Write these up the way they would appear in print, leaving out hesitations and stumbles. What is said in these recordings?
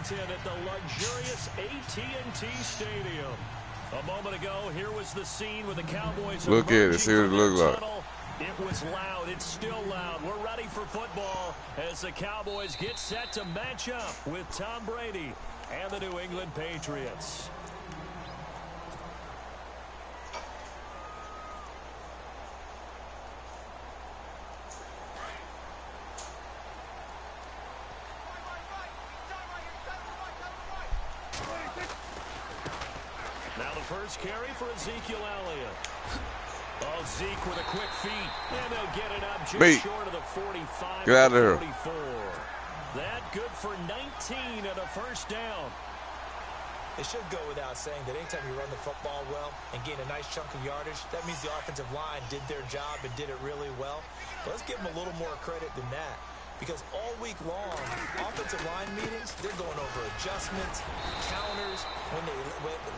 Washington at the luxurious AT&T Stadium. A moment ago, here was the scene with the Cowboys. Look at it, see what it looks like. It was loud. It's still loud. We're ready for football as the Cowboys get set to match up with Tom Brady and the New England Patriots. Now the first carry for Ezekiel Elliott. Oh, Zeke with a quick feet, and they'll get it up just short of the 45. Get out of here. 44. That good for 19 and a first down. It should go without saying that anytime you run the football well and gain a nice chunk of yardage, that means the offensive line did their job and did it really well. But let's give them a little more credit than that, because all week long, offensive line meetings, they're going over adjustments, counters, when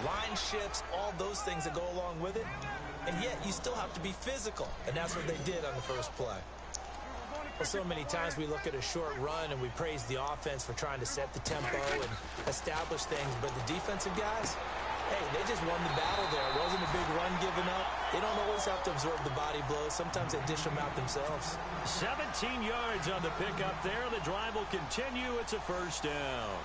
line shifts, all those things that go along with it. And yet, you still have to be physical. And that's what they did on the first play. Well, so many times we look at a short run and we praise the offense for trying to set the tempo and establish things. But the defensive guys, hey, they just won the battle there. It wasn't a big run given up. They don't always have to absorb the body blows. Sometimes they dish them out themselves. 17 yards on the pickup there. The drive will continue. It's a first down.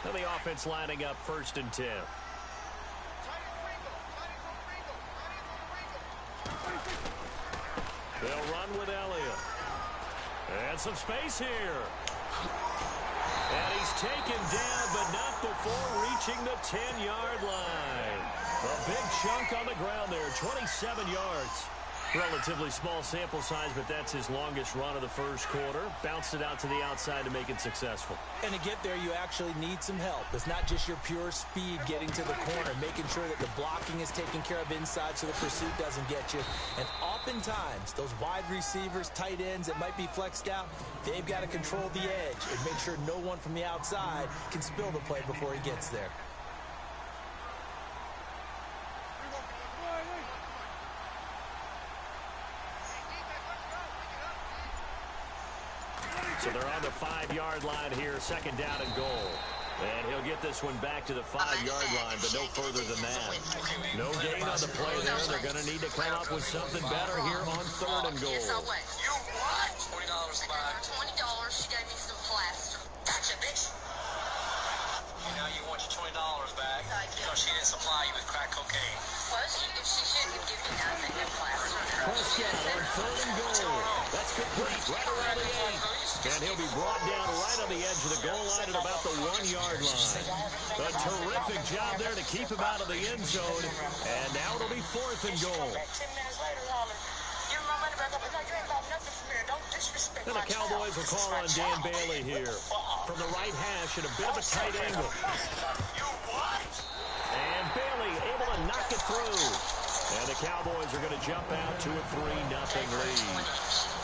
And the offense lining up 1st and 10. They'll run with Elliott. And some space here. And he's taken down, but not before reaching the 10-yard line. A big chunk on the ground there, 27 yards. Relatively small sample size, but that's his longest run of the first quarter. Bounced it out to the outside to make it successful. And to get there, you actually need some help. It's not just your pure speed getting to the corner, making sure that the blocking is taken care of inside so the pursuit doesn't get you. And oftentimes, those wide receivers, tight ends that might be flexed out, they've got to control the edge and make sure no one from the outside can spill the play before he gets there. So they're on the 5-yard line here, 2nd down and goal. And he'll get this one back to the 5-yard line, but no further than that. No gain on the play there. They're going to need to come up with something better here on 3rd and goal. You what? $20 back. $20. She gave me some plaster. Gotcha, bitch. You know, you want your $20 back because she didn't supply you with crack cocaine. Well, she shouldn't give me nothing but plaster. Prescott on 3rd and goal. That's complete right around the 8. And he'll be brought down right on the edge of the goal line at about the 1-yard line. A terrific job there to keep him out of the end zone. And now it'll be 4th and goal. 10 minutes later, give my money back up. You ain't got nothing from here. Don't disrespect And the Cowboys will call on Dan Bailey here. From the right hash at a bit of a tight angle. And Bailey able to knock it through. And the Cowboys are going to jump out to a 3-0 lead.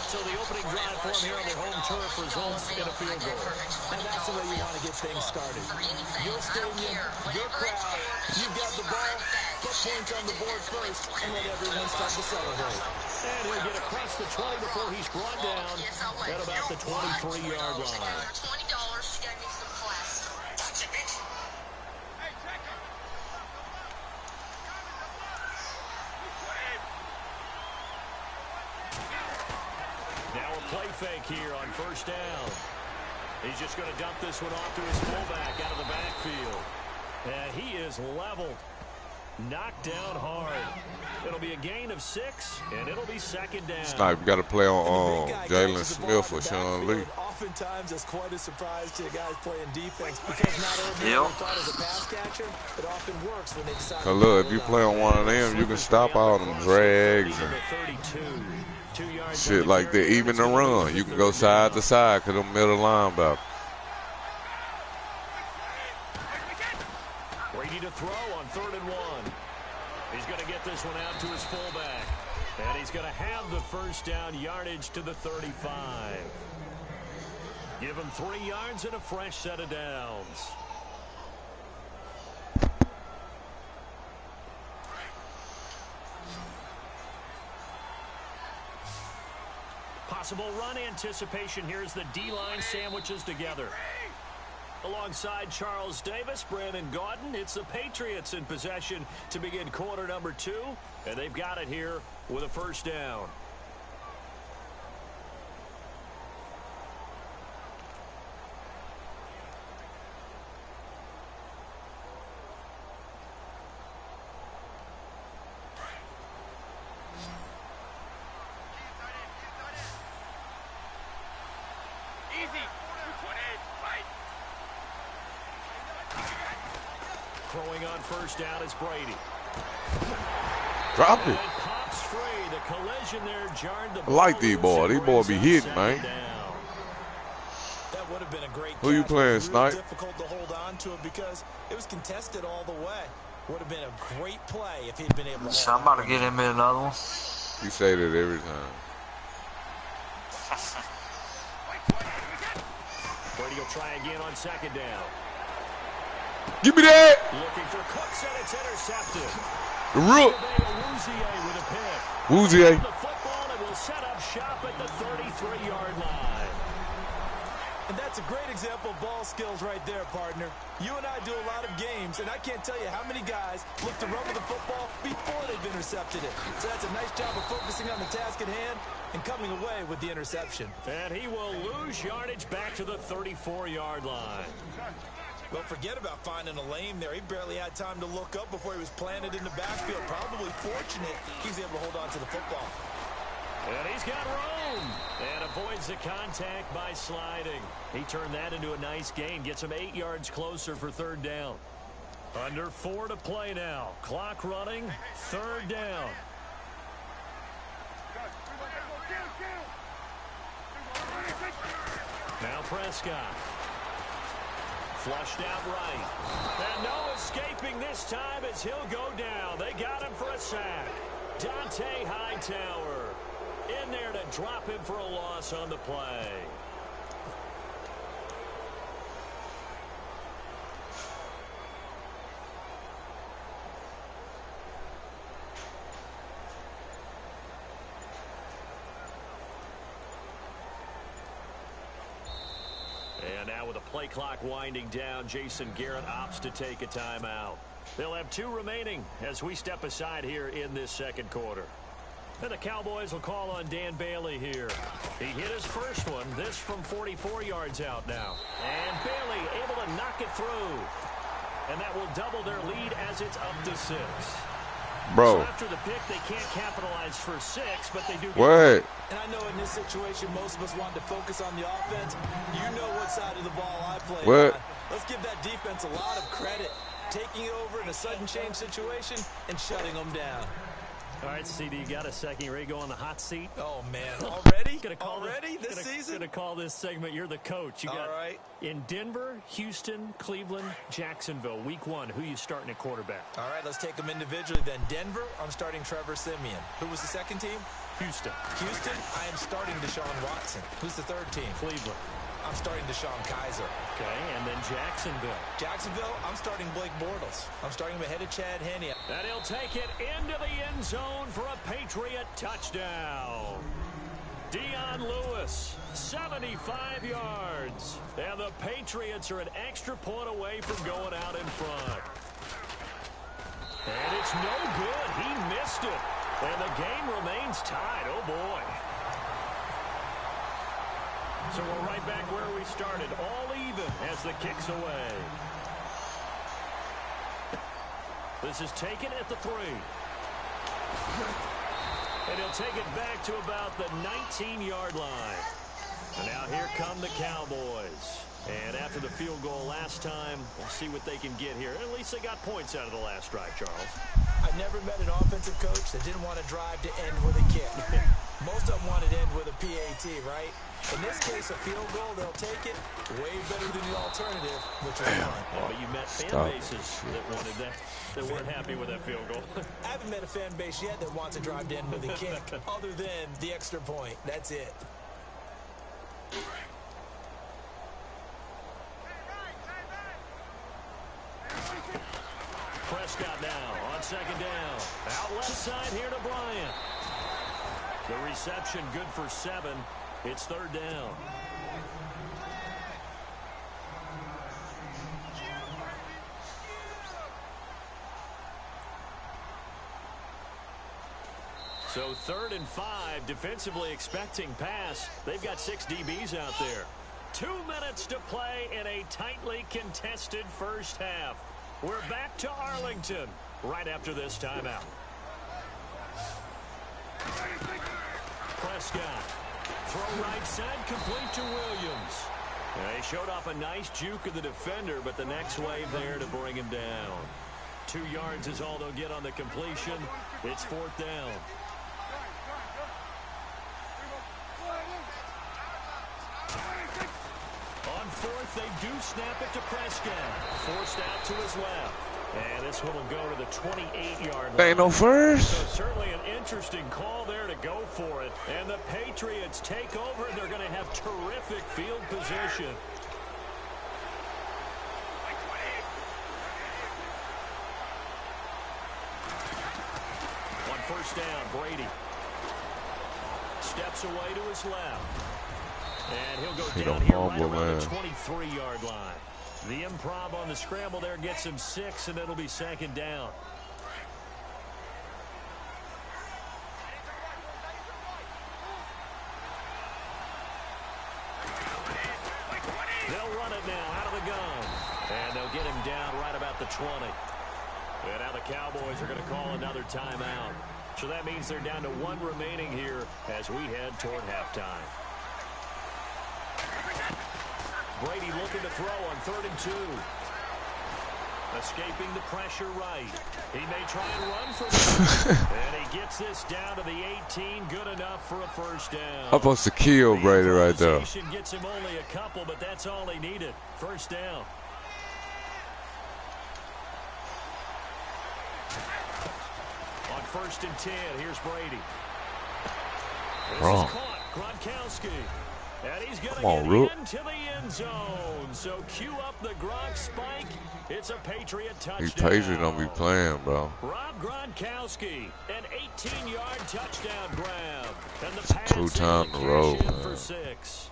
So the opening drive for him here on their home turf results in a field goal. And that's the way you want to get things started. Your stadium, your crowd, you've got the ball, put points on the board first, and let everyone start to celebrate. And he'll get across the 20 before he's brought down at about the 23-yard line. $20. She gave me some plaster. Gotcha, bitch. Now a play fake here on 1st down. He's just going to dump this one off to his fullback out of the backfield. And he is leveled. Knocked down hard. It'll be a gain of 6, and it'll be 2nd down. Snipe got to play on Jalen Smith or Sean Lee. Oftentimes, it's quite a surprise to the guys playing defense because not everyone thought as a pass catcher. It often works when they decide. So look, if you play on one of them, you can stop all them drags and shit like that. Even the run, you can go side to side because them middle linebackers. Ready to throw on 3rd and 1. He's going to get this one out to his fullback. And he's going to have the 1st down yardage to the 35. Give him 3 yards and a fresh set of downs. Possible run anticipation here as the D-line sandwiches together. Alongside Charles Davis, Brandon Gaudin, it's the Patriots in possession to begin quarter number 2, and they've got it here with a first down. Throwing on first down is Brady. Drop it. And pops free. The collision there jarred the I like these boys. These boys be hitting, man. That would have been a great Who you playing, Snipe? Difficult to hold on to it because it was contested all the way. Would have been a great play if he'd been able to. So I'm about to get him in another one. You say that every time. Brady will try again on second down. Give me that. Looking for Cooks, and it's intercepted. The rook. With a pick. Woozier. The football, and will set up shop at the 33-yard line. And that's a great example of ball skills right there, partner. You and I do a lot of games, and I can't tell you how many guys look to run with the football before they've intercepted it. So that's a nice job of focusing on the task at hand and coming away with the interception. And he will lose yardage back to the 34-yard line. Well, forget about finding a lane there. He barely had time to look up before he was planted in the backfield. Probably fortunate he was able to hold on to the football. And he's got room. And avoids the contact by sliding. He turned that into a nice gain. Gets him 8 yards closer for third down. Under 4 to play now. Clock running. Third down. Now Prescott. Flushed out right. And no escaping this time as he'll go down. They got him for a sack. Dante Hightower in there to drop him for a loss on the play. And now with the play clock winding down, Jason Garrett opts to take a timeout. They'll have 2 remaining as we step aside here in this second quarter. And the Cowboys will call on Dan Bailey here. He hit his first one, this from 44 yards out now. And Bailey able to knock it through. And that will double their lead as it's up to 6. Bro. So after the pick, they can't capitalize for 6, but they do. What? And I know in this situation, most of us want to focus on the offense. You know what side of the ball I play What? on. Let's give that defense a lot of credit. Taking it over in a sudden change situation and shutting them down. All right, CD, you got a second. You ready to go on the hot seat? Oh, man. Already? Already this season? Going to call this segment, you're the coach. You got all right. In Denver, Houston, Cleveland, Jacksonville, week 1, who you starting at quarterback? All right, let's take them individually then. Denver, I'm starting Trevor Siemian. Who was the second team? Houston. Houston, I am starting Deshaun Watson. Who's the third team? Cleveland. I'm starting Deshaun Kaiser. Okay, and then Jacksonville. Jacksonville, I'm starting Blake Bortles. I'm starting him ahead of Chad Henne. And he'll take it into the end zone for a Patriot touchdown. Dion Lewis, 75 yards. And the Patriots are an extra point away from going out in front. And it's no good. He missed it. And the game remains tied. Oh, boy. So we're right back where we started, all even as the kick's away. This is taken at the 3. And he'll take it back to about the 19-yard line. And now here come the Cowboys. And after the field goal last time, we'll see what they can get here. At least they got points out of the last drive, Charles. I've never met an offensive coach that didn't want to drive to end with a kick. Most of them wanted to end with a PAT, right? In this case, a field goal, they'll take it. Way better than the alternative, which is fun. But you met fan bases that wanted that, that weren't happy with that field goal. I haven't met a fan base yet that wants to drive to end with a kick, other than the extra point. That's it. Prescott now on second down. Out left side here to Bryant. The reception good for 7. It's third down. So 3rd and 5, defensively expecting pass. They've got 6 DBs out there. 2 minutes to play in a tightly contested first half. We're back to Arlington right after this timeout. Prescott. Throw right side, complete to Williams. They showed off a nice juke of the defender, but the next wave there to bring him down. 2 yards is all they'll get on the completion. It's 4th down. On 4th, they do snap it to Prescott. Forced out to his left. And this one will go to the 28-yard line. Ain't no first. So certainly an interesting call there to go for it. And the Patriots take over, and they're going to have terrific field position. On 1st down, Brady steps away to his left. And he'll go down here right around the 23-yard line. The improv on the scramble there gets him 6, and it'll be 2nd down. They'll run it now out of the gun. And they'll get him down right about the 20. And now the Cowboys are going to call another timeout. So that means they're down to 1 remaining here as we head toward halftime. Brady looking to throw on 3rd and 2. Escaping the pressure right. He may try and run for this. And he gets this down to the 18. Good enough for a 1st down. I'm supposed to kill Brady right there. Gets him only a couple, but that's all he needed. 1st down. On 1st and 10, here's Brady. This is caught. Gronkowski. And he's going to get into the end zone. So cue up the Gronk spike. It's a Patriot touchdown. These Patriots don't be playing, bro. Rob Gronkowski, an 18-yard touchdown grab. And the pass 2 times in a row, man. For 6.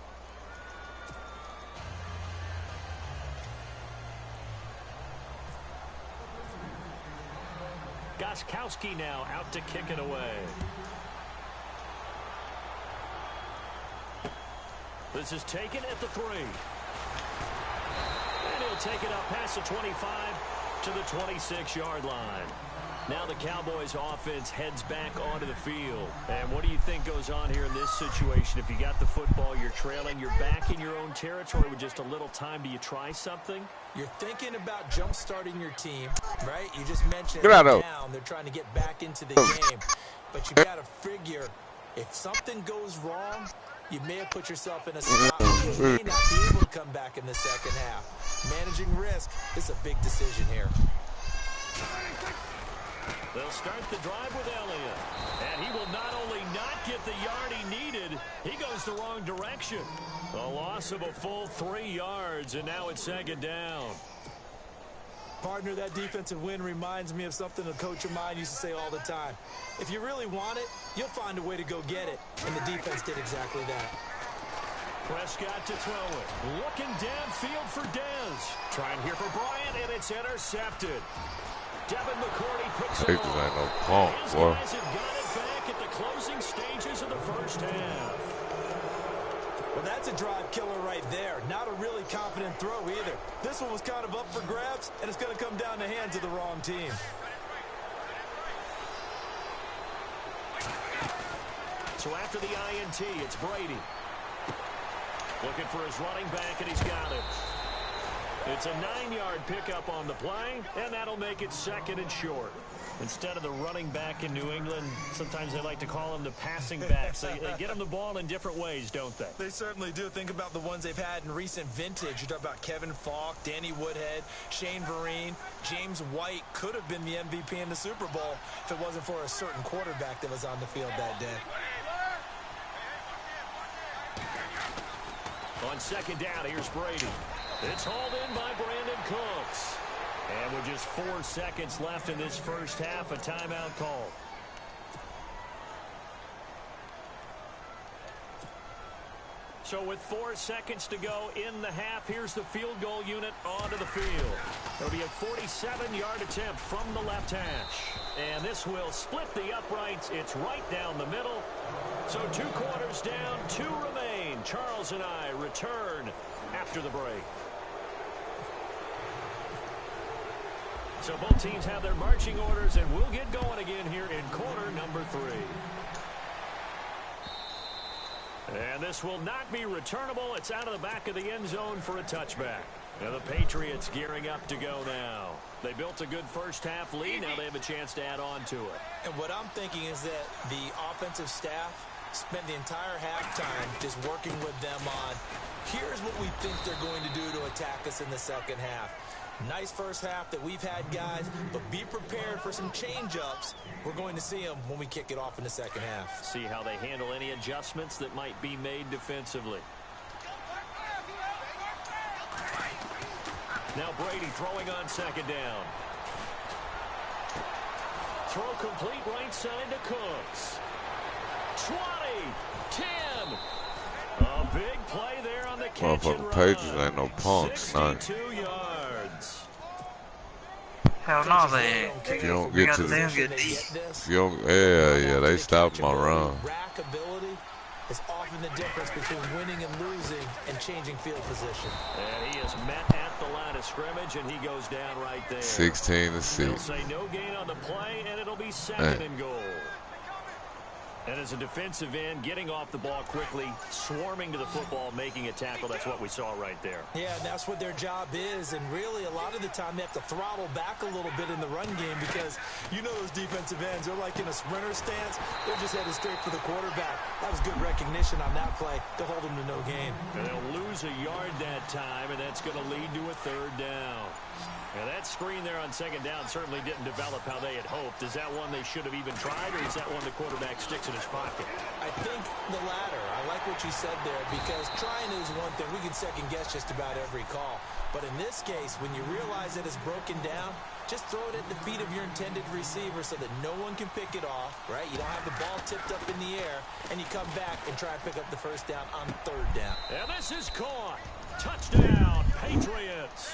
Gronkowski now out to kick it away. This is taken at the 3. And he'll take it up past the 25 to the 26-yard line. Now the Cowboys offense heads back onto the field. And what do you think goes on here in this situation? If you got the football, you're trailing, you're back in your own territory with just a little time. Do you try something? You're thinking about jump-starting your team, right? You just mentioned down. They're trying to get back into the game. But you got to figure if something goes wrong, you may have put yourself in a spot where you may not be able to come back in the second half. Managing risk is a big decision here. They'll start the drive with Elliott. And he will not only not get the yard he needed, he goes the wrong direction. A loss of a full 3 yards, and now it's 2nd down. Partner, that defensive win reminds me of something a coach of mine used to say all the time. If you really want it, you'll find a way to go get it. And the defense did exactly that. Prescott to throw it. Looking downfield for Dez. Trying here for Bryant, and it's intercepted. Devin McCourty picks it Ain't no off. pump, His boy. guys have got it back at the closing stages of the first half. Well, that's a drive killer right there. Not a really confident throw either. This one was kind of up for grabs, and it's going to come down the hands of the wrong team. So after the INT, it's Brady. Looking for his running back, and he's got it. It's a 9-yard pickup on the play, and that'll make it 2nd and short. Instead of the running back in New England, sometimes they like to call them the passing backs. They get them the ball in different ways, don't they? They certainly do. Think about the ones they've had in recent vintage. You talk about Kevin Falk, Danny Woodhead, Shane Vereen, James White could have been the MVP in the Super Bowl if it wasn't for a certain quarterback that was on the field that day. On 2nd down, here's Brady. It's hauled in by Brandon Cooks. And with just 4 seconds left in this first half, a timeout call. So with 4 seconds to go in the half, here's the field goal unit onto the field. It'll be a 47-yard attempt from the left hash. And this will split the uprights. It's right down the middle. So 2 quarters down, 2 remain. Charles and I return after the break. So both teams have their marching orders, and we'll get going again here in quarter number 3. And this will not be returnable. It's out of the back of the end zone for a touchback. Now the Patriots gearing up to go now. They built a good first half lead. Now they have a chance to add on to it. And what I'm thinking is that the offensive staff spent the entire halftime just working with them on, here's what we think they're going to do to attack us in the second half. Nice first half that we've had, guys, but be prepared for some change-ups. We're going to see them when we kick it off in the second half. See how they handle any adjustments that might be made defensively. Now Brady throwing on second down. Throw complete right side to Cooks. 20, 10. A big play there on the catch and run. Pages ain't no punks, 62 yards. Hell no, they ain't. If you don't get to the, If you don't, yeah, they stopped my run. Rack ability is often the difference between winning and losing and changing field position. And he is met at the line of scrimmage, and he goes down right there. 16 to They'll 6. say no gain on the play, and it'll be second and goal. And as a defensive end, getting off the ball quickly, swarming to the football, making a tackle, that's what we saw right there. Yeah, and that's what their job is. And really, a lot of the time, they have to throttle back a little bit in the run game because you know those defensive ends, they're like in a sprinter stance. They're just headed straight for the quarterback. That was good recognition on that play to hold them to no gain. And they'll lose a yard that time, and that's going to lead to a third down. Now, that screen there on second down certainly didn't develop how they had hoped. Is that one they should have even tried, or is that one the quarterback sticks in his pocket? I think the latter. I like what you said there because trying is one thing. We can second-guess just about every call. But in this case, when you realize that it's broken down, just throw it at the feet of your intended receiver so that no one can pick it off, right? You don't have the ball tipped up in the air, and you come back and try to pick up the first down on third down. And this is caught. Touchdown, Patriots.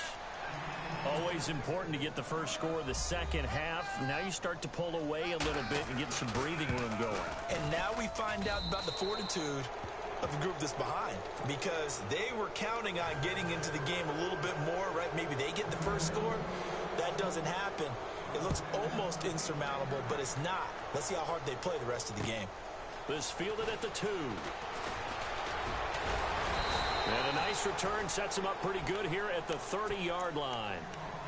Always important to get the first score of the second half. Now you start to pull away a little bit and get some breathing room going. And now we find out about the fortitude of the group that's behind because they were counting on getting into the game a little bit more, right? Maybe they get the first score. That doesn't happen. It looks almost insurmountable, but it's not. Let's see how hard they play the rest of the game. This fielded at the 2. And a nice return sets them up pretty good here at the 30-yard line.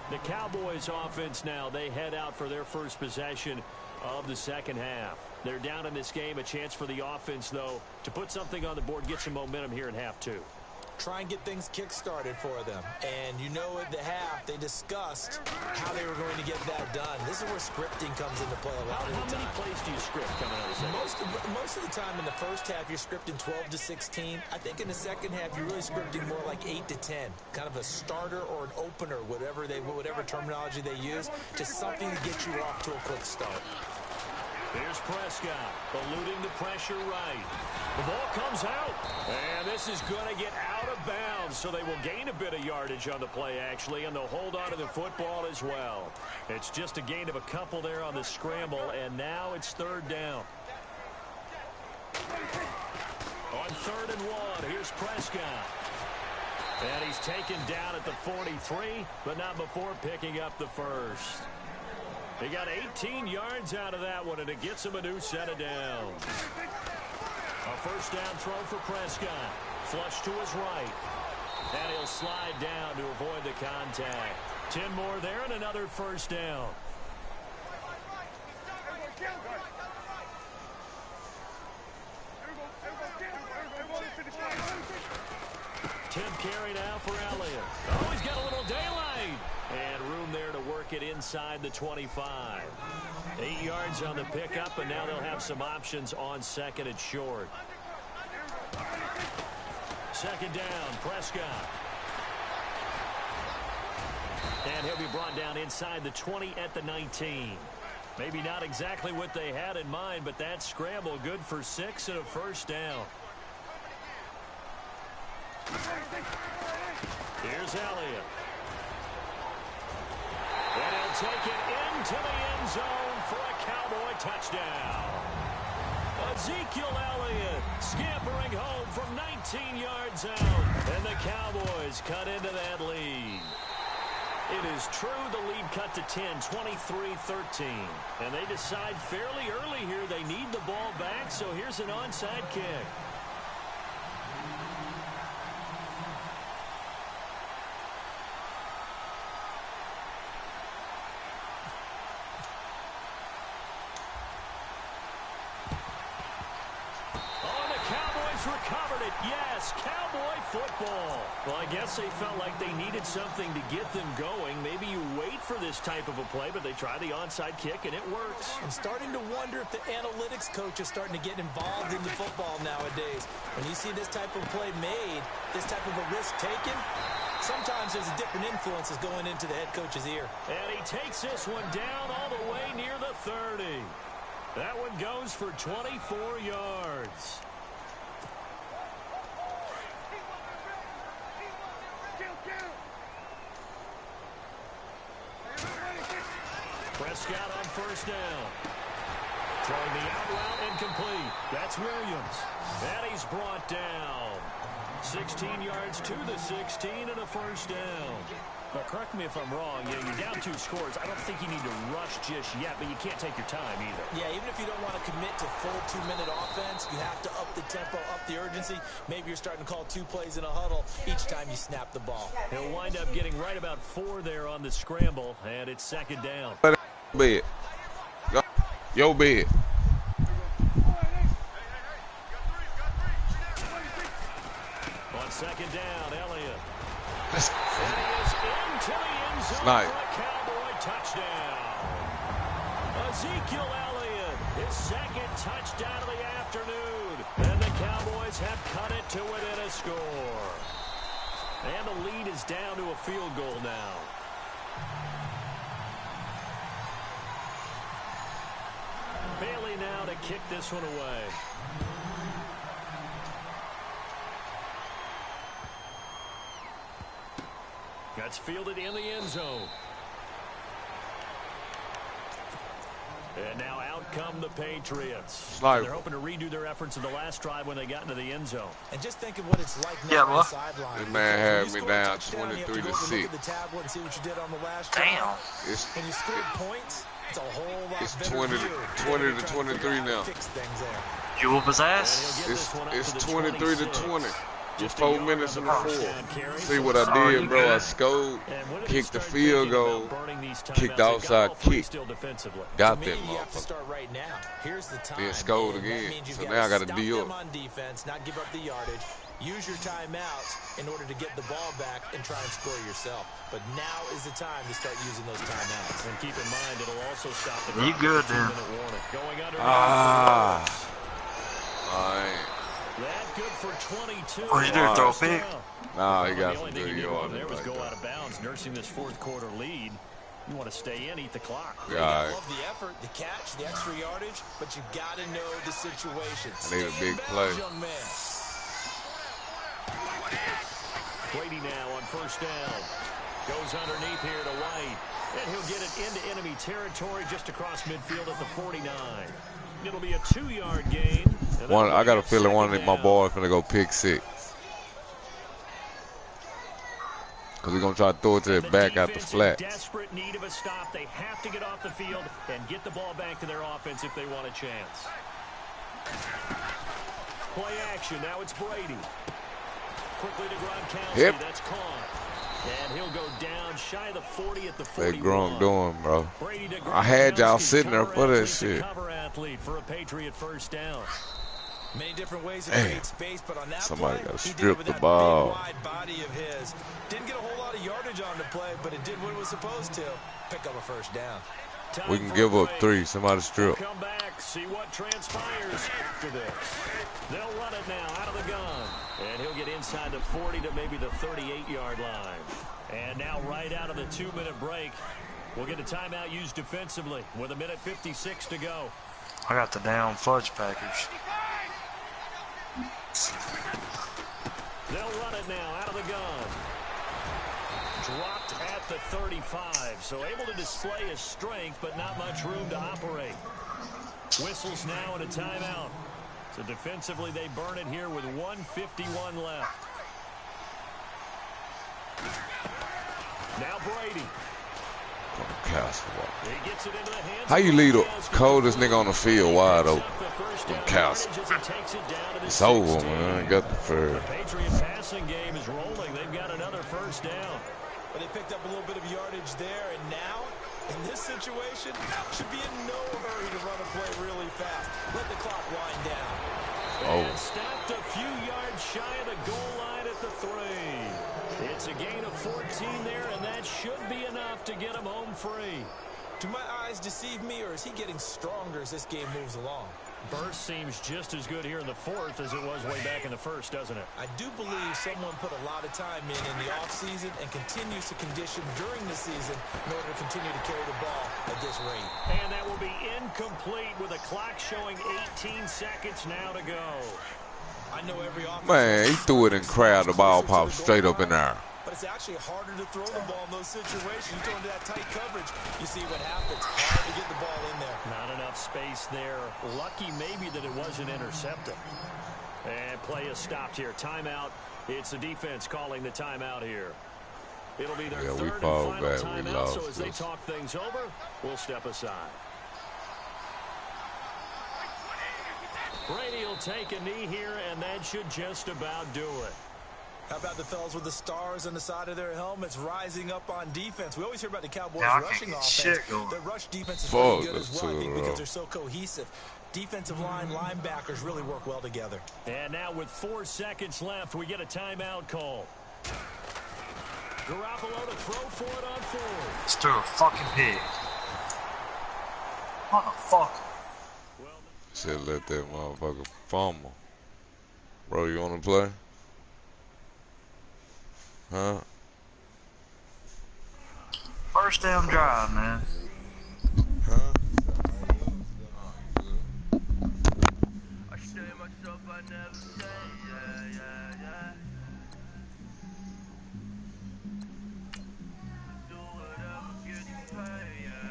The Cowboys offense now, they head out for their first possession of the second half. They're down in this game. A chance for the offense, though, to put something on the board, get some momentum here in half 2. Try and get things kick-started for them. And you know at the half, they discussed how they were going to get that done. This is where scripting comes into play a lot of the time. How many plays do you script coming out of the second? Most of the time in the first half, you're scripting 12 to 16. I think in the second half, you're really scripting more like 8 to 10. Kind of a starter or an opener, whatever terminology they use. Just something to get you off to a quick start. Here's Prescott, eluding the pressure right. The ball comes out, and this is going to get out of bounds, so they will gain a bit of yardage on the play, actually, and they'll hold on to the football as well. It's just a gain of a couple there on the scramble, and now it's third down. On 3rd and 1, here's Prescott. And he's taken down at the 43, but not before picking up the first. He got 18 yards out of that one, and it gets him a new set of downs. A first down throw for Prescott. Flush to his right. And he'll slide down to avoid the contact. 10 more there and another first down. Carry now for Elliott. Oh, he's got a little daylight. And room there to work it inside the 25. 8 yards on the pickup, and now they'll have some options on second and short. Second down, Prescott. And he'll be brought down inside the 20 at the 19. Maybe not exactly what they had in mind, but that scramble good for 6 and a first down. Here's Elliott. And he'll take it into the end zone for a Cowboy touchdown. Ezekiel Elliott scampering home from 19 yards out. And the Cowboys cut into that lead. It is true the lead cut to 10, 23-13. And they decide fairly early here they need the ball back, so here's an onside kick. Recovered it. Yes, Cowboy football. Well, I guess they felt like they needed something to get them going. Maybe you wait for this type of a play, but they try the onside kick, and it works. I'm starting to wonder if the analytics coach is starting to get involved in the football nowadays. When you see this type of play made, this type of a risk taken, sometimes there's a different influences going into the head coach's ear. And he takes this one down all the way near the 30. That one goes for 24 yards. Prescott on first down. Throwing the out route incomplete. That's Williams. And he's brought down. 16 yards to the 16 and a first down. Now, correct me if I'm wrong. You're down 2 scores. I don't think you need to rush just yet, but you can't take your time either. Yeah, even if you don't want to commit to full 2-minute offense, you have to up the tempo, up the urgency. Maybe you're starting to call 2 plays in a huddle each time you snap the ball. He'll wind up getting right about 4 there on the scramble, and it's second down. Bed. Yo, bed. On second down, Elliott. And he is into the end zone for a Cowboy touchdown. Ezekiel Elliott, his second touchdown of the afternoon. And the Cowboys have cut it to within a score. And the lead is down to a field goal now. Bailey now to kick this one away. That's fielded in the end zone. And now out come the Patriots. They're hoping to redo their efforts in the last drive when they got into the end zone. And just think of what it's like now on the sideline. This man had me down 23-6. Damn. When you score points, it's a whole lot It's better 20 to 23 now. You whoop his ass? It's 23 to 20. Just 4 minutes in the fourth. See what I did, bro? I scored, kicked the field goal, kicked the outside kick, got that motherfucker. Then scored again. So now I got to D up. Not give up the yardage. Use your timeouts in order to get the ball back and try and score yourself. But now is the time to start using those timeouts. And keep in mind, it'll also stop the you good then. All right. That good for 22. Oh, you did throw a pick? Nah, he got some good good yards. There was like go that. out of bounds, nursing this fourth quarter lead. You want to stay in, eat the clock. Yeah, all right. Love the effort, the catch, the extra yardage, but you got to know the situation. I need a big play. Young man. Brady now on first down. Goes underneath here to White. And he'll get it into enemy territory just across midfield at the 49. It'll be a 2-yard gain. I got a feeling one of my boys finna go pick 6. Because he's going to try to throw it to the back out the flat. Desperate need of a stop. They have to get off the field and get the ball back to their offense if they want a chance. Play action. Now it's Brady. Quickly to Gronkowski. Yep. That's caught. And he'll go down shy of the 40 at the 41. They Gronk doing, bro. I had y'all sitting there for that shit. Cover athlete for a Patriot first down. Many different ways to create space, but on that somebody play, got to he did it strip with the that ball. big wide body of his. Didn't get a whole lot of yardage on the play, but it did what it was supposed to. Pick up a first down. We can give up 3. Somebody strip. Come back, see what transpires after this. They'll run it now out of the gun. And he'll get inside the 40 to maybe the 38-yard line. And now right out of the 2-minute break, we'll get a timeout used defensively with 1:56 to go. I got the down fudge package. They'll run it now dropped at the 35, so able to display his strength, but not much room to operate. Whistles now and a timeout. So defensively, they burn it here with 1:51 left. Now Brady. He gets it into the hands. How you lead the coldest nigga on the field wide open? Castle. It's over, man. Got the first. The Patriot passing game is rolling. They've got another first down. But they picked up a little bit of yardage there, and now, in this situation, should be in no hurry to run a play really fast. Let the clock wind down. And stopped a few yards shy of the goal line at the 3. It's a gain of 14 there, and that should be enough to get him home free. Do my eyes deceive me, or is he getting stronger as this game moves along? Burst seems just as good here in the 4th as it was way back in the 1st, doesn't it? I do believe someone put a lot of time in the offseason and continues to condition during the season in order to continue to carry the ball at this rate. And that will be incomplete with a clock showing 18 seconds now to go. I know every offense. Man, he threw it in crowd. The ball popped straight up in there. But it's actually harder to throw the ball in those situations. You throw into that tight coverage, you see what happens. Hard to get the ball in there. Not enough space there. Lucky maybe that it wasn't intercepted. And play is stopped here. Timeout. It's the defense calling the timeout here. It'll be their third and final timeout. So as they talk things over, we'll step aside. Brady will take a knee here, and that should just about do it. How about the fellas with the stars on the side of their helmets rising up on defense? We always hear about the Cowboys rushing offense. Their rush defense is really good as well, I think, because they're so cohesive. Defensive line, linebackers really work well together. And now with 4 seconds left, we get a timeout call. Garoppolo to throw for it on 4. Let's throw a fucking pig. What the fuck? Said let that motherfucker fumble. Bro, you wanna play? Huh? First down drive, man. Huh? I say myself, I never say, yeah. Do whatever gets you paid, yeah.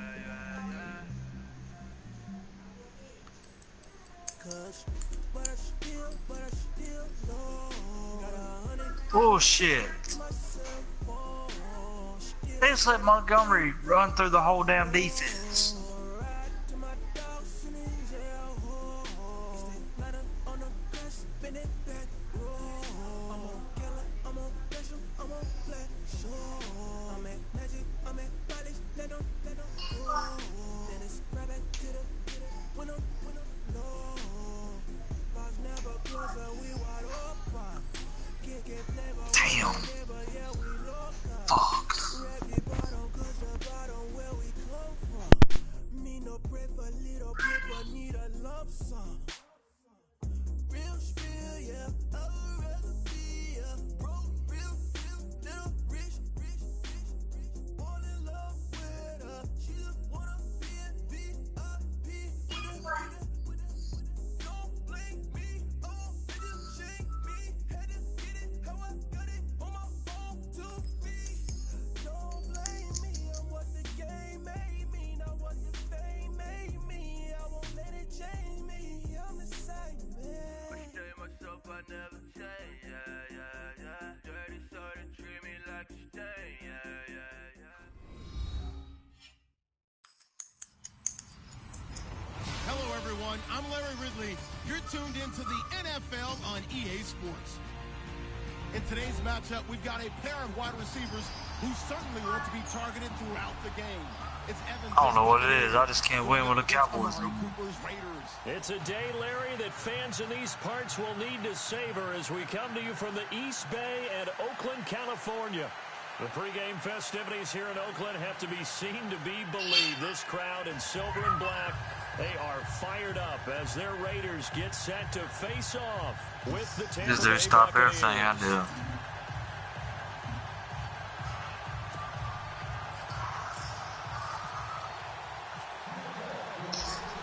Bullshit. They just let Montgomery run through the whole damn defense. Damn. Fuck. Hello, everyone. I'm Larry Ridley. You're tuned into the NFL on EA Sports. In today's matchup, we've got a pair of wide receivers who certainly want to be targeted throughout the game. It's Evans. I don't know what it is. I just can't win with the Cowboys. It's a day, Larry, that fans in these parts will need to savor as we come to you from the East Bay and Oakland, California. The pregame festivities here in Oakland have to be seen to be believed. This crowd in silver and black, they are fired up as their Raiders get set to face off with the Tampa Bay Buccaneers. Just stop everything I do.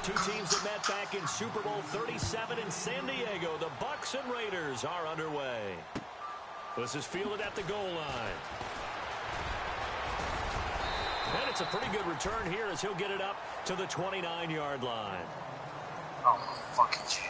Two teams that met back in Super Bowl 37 in San Diego. The Bucs and Raiders are underway. This is fielded at the goal line. And it's a pretty good return here as he'll get it up to the 29-yard line. Oh, fucking jeez.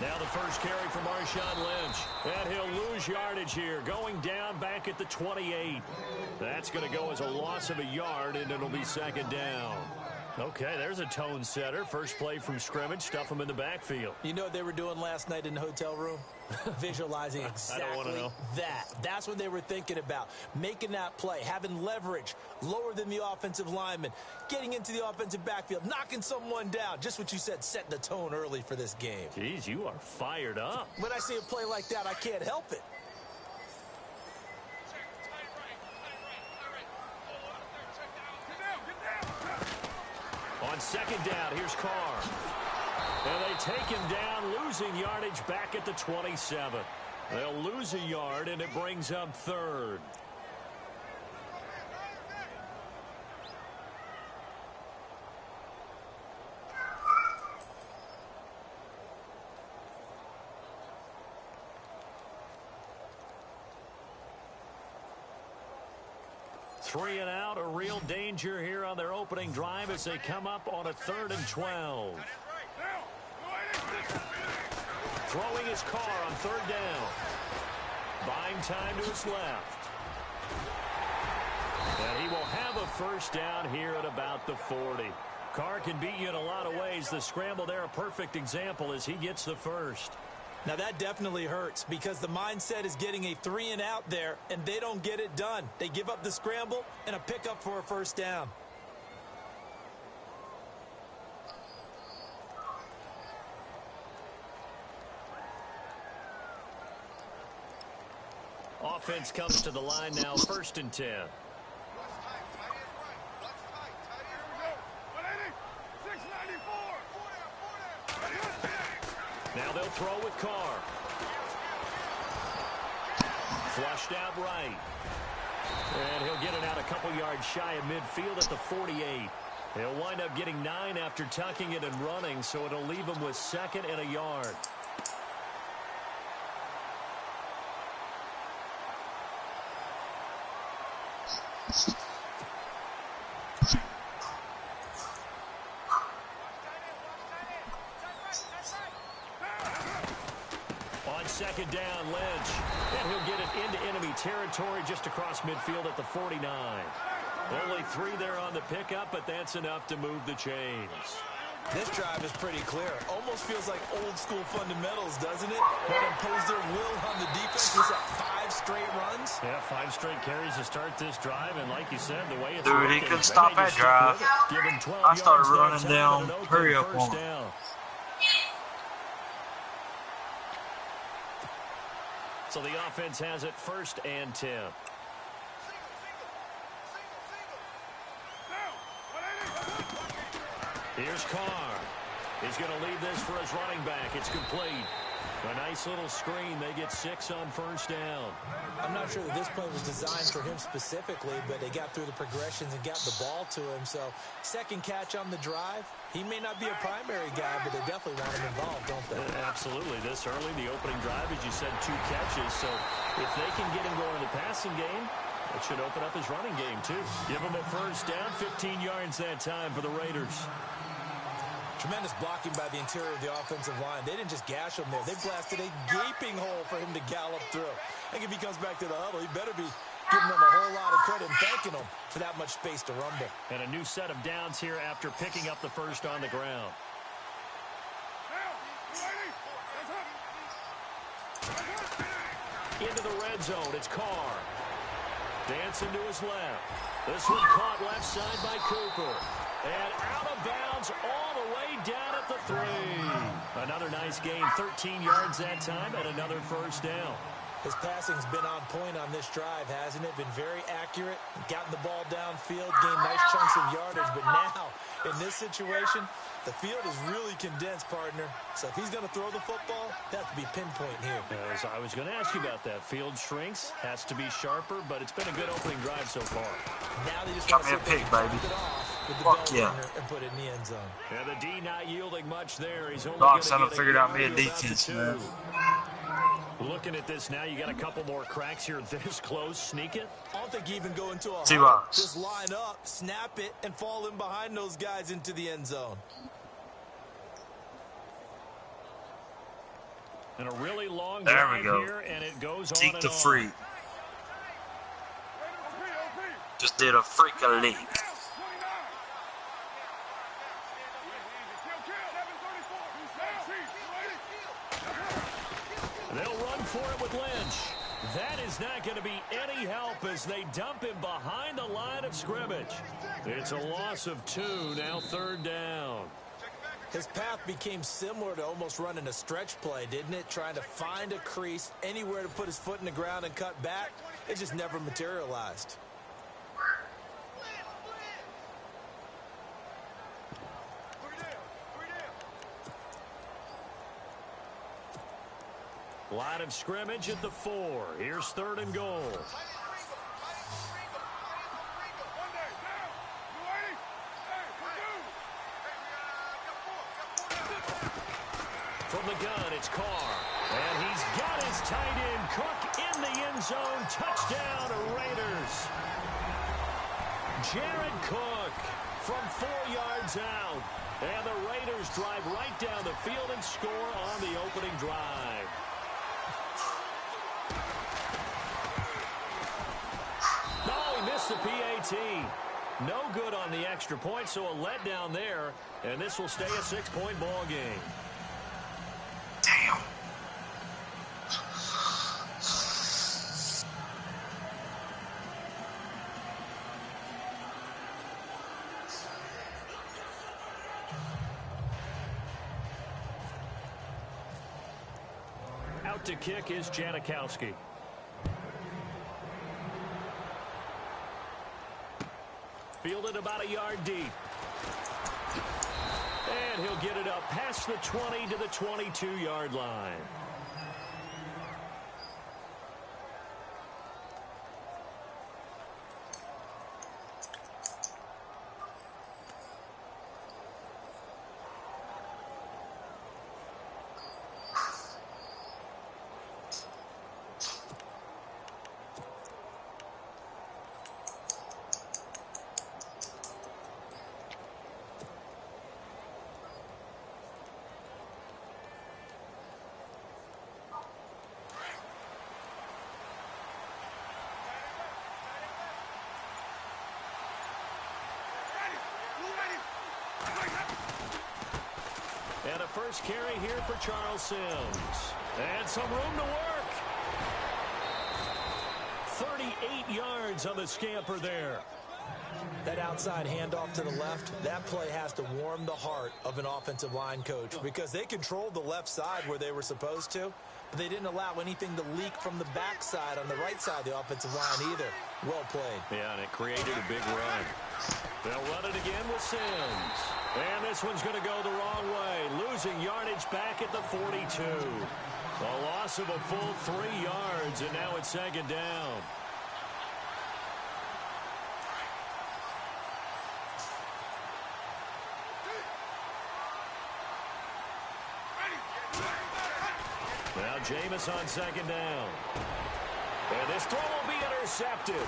Now the first carry for Marshawn Lynch. And he'll lose yardage here, going down back at the 28. That's going to go as a loss of a yard, and it'll be second down. Okay, there's a tone setter. First play from scrimmage, stuff him in the backfield. You know what they were doing last night in the hotel room? Visualizing exactly that. That's what they were thinking about. Making that play, having leverage, lower than the offensive lineman, getting into the offensive backfield, knocking someone down. Just what you said, setting the tone early for this game. Jeez, you are fired up. When I see a play like that, I can't help it. On second down, here's Carr. And they take him down, losing yardage back at the 27. They'll lose a yard, and it brings up third. Three and out, a real danger here on their opening drive as they come up on a 3rd and 12. Throwing his car on 3rd down. Buying time to his left. And he will have a first down here at about the 40. Carr can beat you in a lot of ways. The scramble there, a perfect example as he gets the first. Now that definitely hurts because the mindset is getting a 3 and out there, and they don't get it done. They give up the scramble and a pickup for a first down. Offense comes to the line now, 1st and 10. Now they'll throw with Carr. Flushed out right. And he'll get it out a couple yards shy of midfield at the 48. He'll wind up getting 9 after tucking it and running, so it'll leave him with 2nd and a yard. On second down, Lynch. And he'll get it into enemy territory just across midfield at the 49. Only 3 there on the pickup, but that's enough to move the chains. This drive is pretty clear. Almost feels like old school fundamentals, doesn't it? Want to impose their will on the defense. Was that 5 straight runs? Yeah, 5 straight carries to start this drive, and like you said, the way it's Dude, working, he could stop that drive. Give him 12 I started yards running down. Hurry up on him. down. So the offense has it 1st and 10. Here's Carr. He's going to leave this for his running back. It's complete. A nice little screen. They get 6 on 1st down. I'm not sure that this play was designed for him specifically, but they got through the progressions and got the ball to him. So, 2nd catch on the drive. He may not be a primary guy, but they definitely want him involved, don't they? Absolutely. This early, the opening drive, as you said, 2 catches. So, if they can get him going in the passing game, it should open up his running game, too. Give him a first down, 15 yards that time for the Raiders. Tremendous blocking by the interior of the offensive line. They didn't just gash him there. They blasted a gaping hole for him to gallop through. I think if he comes back to the huddle, he better be giving them a whole lot of credit and thanking them for that much space to rumble. And a new set of downs here after picking up the first on the ground. Into the red zone. It's Carr. Dancing to his left. This one caught left side by Cooper. And out of bounds all the way down at the 3. Another nice gain, 13 yards that time, and another first down. His passing's been on point on this drive, hasn't it? Been very accurate, gotten the ball downfield, gained nice chunks of yardage. But now, in this situation, the field is really condensed, partner. So if he's going to throw the football, that has to be pinpoint here. As I was going to ask you about that. Field shrinks, has to be sharper, but it's been a good opening drive so far. Now they just want to pick, baby. Fuck yeah. And put it in the end zone. Yeah, the D not yielding much there. He's only Docs going haven't figured out me a to defense, man. Looking at this now, you got a couple more cracks here this close. Sneak it. I don't think you even go into a T-box. just line up, snap it, and fall in behind those guys into the end zone. And a really long there drive we go. here, and it goes Take on the and freak. Just did a freak a leak. They'll run for it with Lynch. That is not going to be any help as they dump him behind the line of scrimmage. It's a loss of 2, now 3rd down. His path became similar to almost running a stretch play, didn't it? Trying to find a crease, anywhere to put his foot in the ground and cut back. It just never materialized. Line of scrimmage at the 4. Here's 3rd and goal. From the gun, it's Carr. And he's got his tight end, Cook, in the end zone. Touchdown, Raiders. Jared Cook from 4 yards out. And the Raiders drive right down the field and score on the opening drive. No, he missed the PAT. No good on the extra point, so a letdown there. And this will stay a 6-point ball game. Damn. Out to kick is Janikowski. Fielded about a yard deep. And he'll get it up past the 20 to the 22-yard line. And a first carry here for Charles Sims. And some room to work. 38 yards on the scamper there. That outside handoff to the left, that play has to warm the heart of an offensive line coach because they controlled the left side where they were supposed to, but they didn't allow anything to leak from the backside on the right side of the offensive line either. Well played. Yeah, and it created a big run. They'll run it again with Sims. And this one's going to go the wrong way, losing yardage back at the 42. A loss of a full 3 yards, and now it's 2nd down. Now Jameis on 2nd down. And this throw will be intercepted.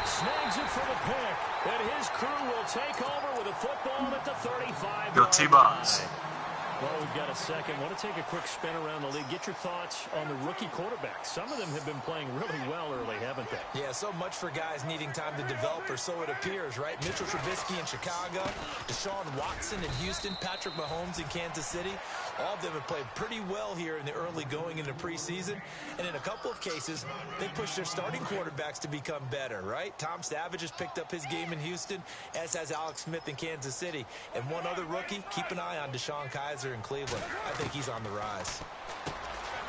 Snags it for the pick. And his crew will take over with a football at the 35. Go T-Box. Well, we've got a second. Want to take a quick spin around the league. Get your thoughts on the rookie quarterbacks. Some of them have been playing really well early, haven't they? Yeah, so much for guys needing time to develop, or so it appears, right? Mitchell Trubisky in Chicago, Deshaun Watson in Houston, Patrick Mahomes in Kansas City. All of them have played pretty well here in the early going into preseason. And in a couple of cases, they pushed their starting quarterbacks to become better, right? Tom Savage has picked up his game in Houston, as has Alex Smith in Kansas City. And one other rookie, keep an eye on Deshaun Kaiser in Cleveland. I think he's on the rise.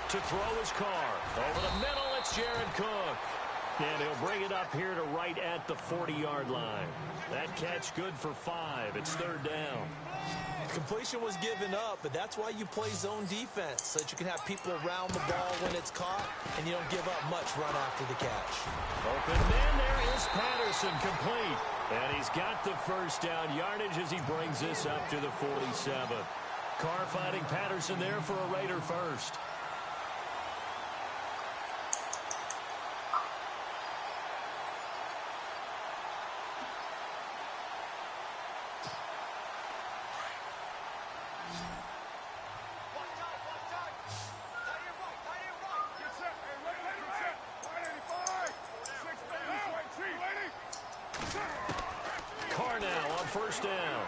To throw his car. Over the middle, it's Jared Cook. And he'll bring it up here to right at the 40-yard line. That catch good for 5. It's 3rd down. Completion was given up, but that's why you play zone defense, so that you can have people around the ball when it's caught, and you don't give up much run after the catch. Open man, there is Patterson, complete. And he's got the first down yardage as he brings this up to the 47. Carr finding Patterson there for a Raider first. First down.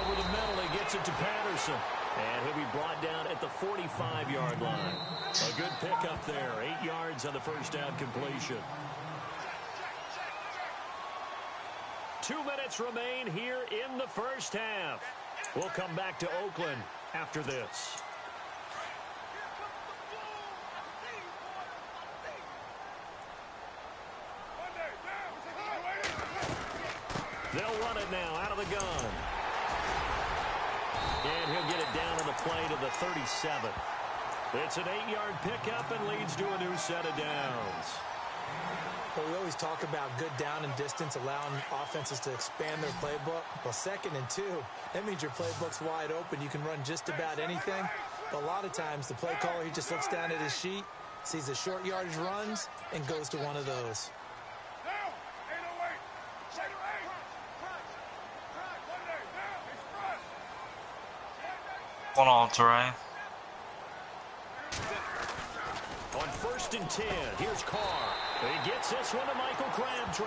Over the middle, he gets it to Patterson. And he'll be brought down at the 45-yard line. A good pickup there. 8 yards on the first down completion. 2 minutes remain here in the first half. We'll come back to Oakland after this. They'll run it now out of the gun. And he'll get it down on the play to the 37. It's an 8-yard pickup and leads to a new set of downs. Well, we always talk about good down and distance, allowing offenses to expand their playbook. Well, 2nd and 2, that means your playbook's wide open. You can run just about anything. But a lot of times, the play caller, he just looks down at his sheet, sees the short yardage runs, and goes to one of those. One on terrain. On 1st and 10, here's Carr. He gets this one to Michael Crabtree.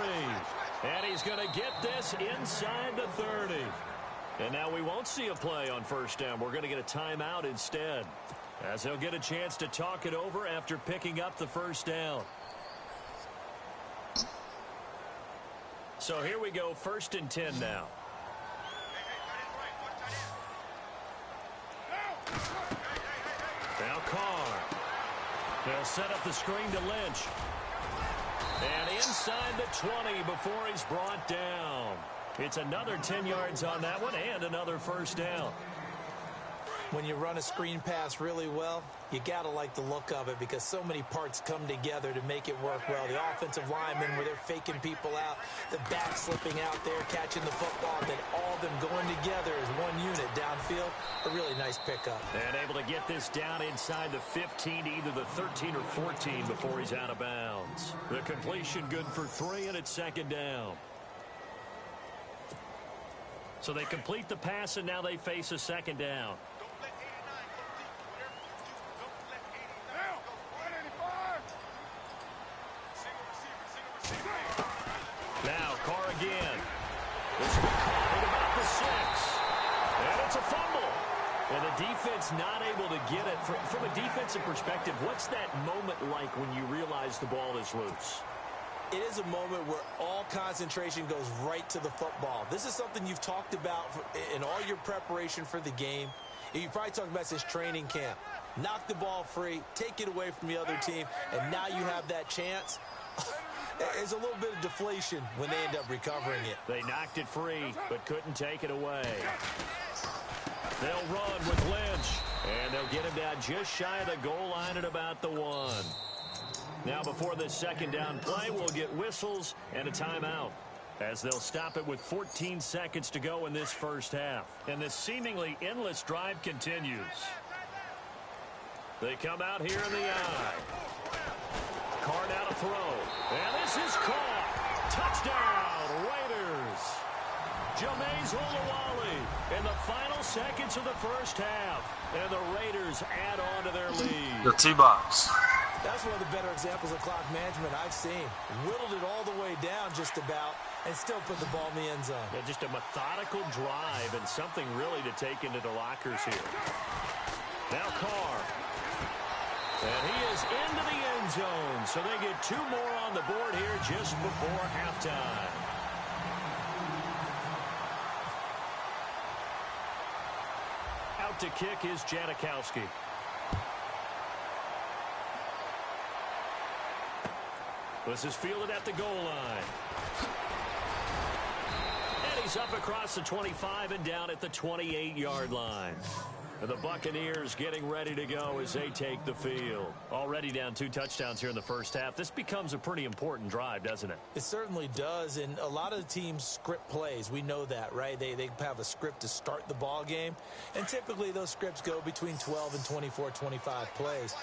And he's going to get this inside the 30. And now we won't see a play on 1st down. We're going to get a timeout instead, as he'll get a chance to talk it over after picking up the 1st down. So here we go, 1st and 10 now. Now Carr. They'll set up the screen to Lynch. And inside the 20 before he's brought down. It's another 10 yards on that one and another 1st down. When you run a screen pass really well, you got to like the look of it because so many parts come together to make it work well. The offensive linemen, where they're faking people out, the back slipping out there, catching the football, then all of them going together as one unit downfield. A really nice pickup. And able to get this down inside the 15, either the 13 or 14 before he's out of bounds. The completion good for 3, and it's 2nd down. So they complete the pass, and now they face a 2nd down. Now Carr again. This will be caught at about the 6. And it's a fumble. And the defense not able to get it. From a defensive perspective, what's that moment like when you realize the ball is loose? It is a moment where all concentration goes right to the football. This is something you've talked about in all your preparation for the game. You probably talked about this training camp. Knock the ball free, take it away from the other team, and now you have that chance. There's a little bit of deflation when they end up recovering it. They knocked it free, but couldn't take it away. They'll run with Lynch, and they'll get him down just shy of the goal line at about the 1. Now before this 2nd down play, we'll get whistles and a timeout, as they'll stop it with 14 seconds to go in this first half. And this seemingly endless drive continues. They come out here in the eye. Carr now to throw. And this is caught. Touchdown, Raiders. Jameis Olawale in the final seconds of the first half. And the Raiders add on to their lead. The T-box. That's one of the better examples of clock management I've seen. Whittled it all the way down just about and still put the ball in the end zone. Yeah, just a methodical drive and something really to take into the lockers here. Now Carr. And he is into the end zone, so they get 2 more on the board here just before halftime. Out to kick is Janikowski. This is fielded at the goal line. And he's up across the 25 and down at the 28-yard line. And the Buccaneers getting ready to go as they take the field. Already down 2 touchdowns here in the first half. This becomes a pretty important drive, doesn't it? It certainly does, and a lot of the teams script plays. We know that, right? They have a script to start the ball game, and typically those scripts go between 12 and 24, 25 plays.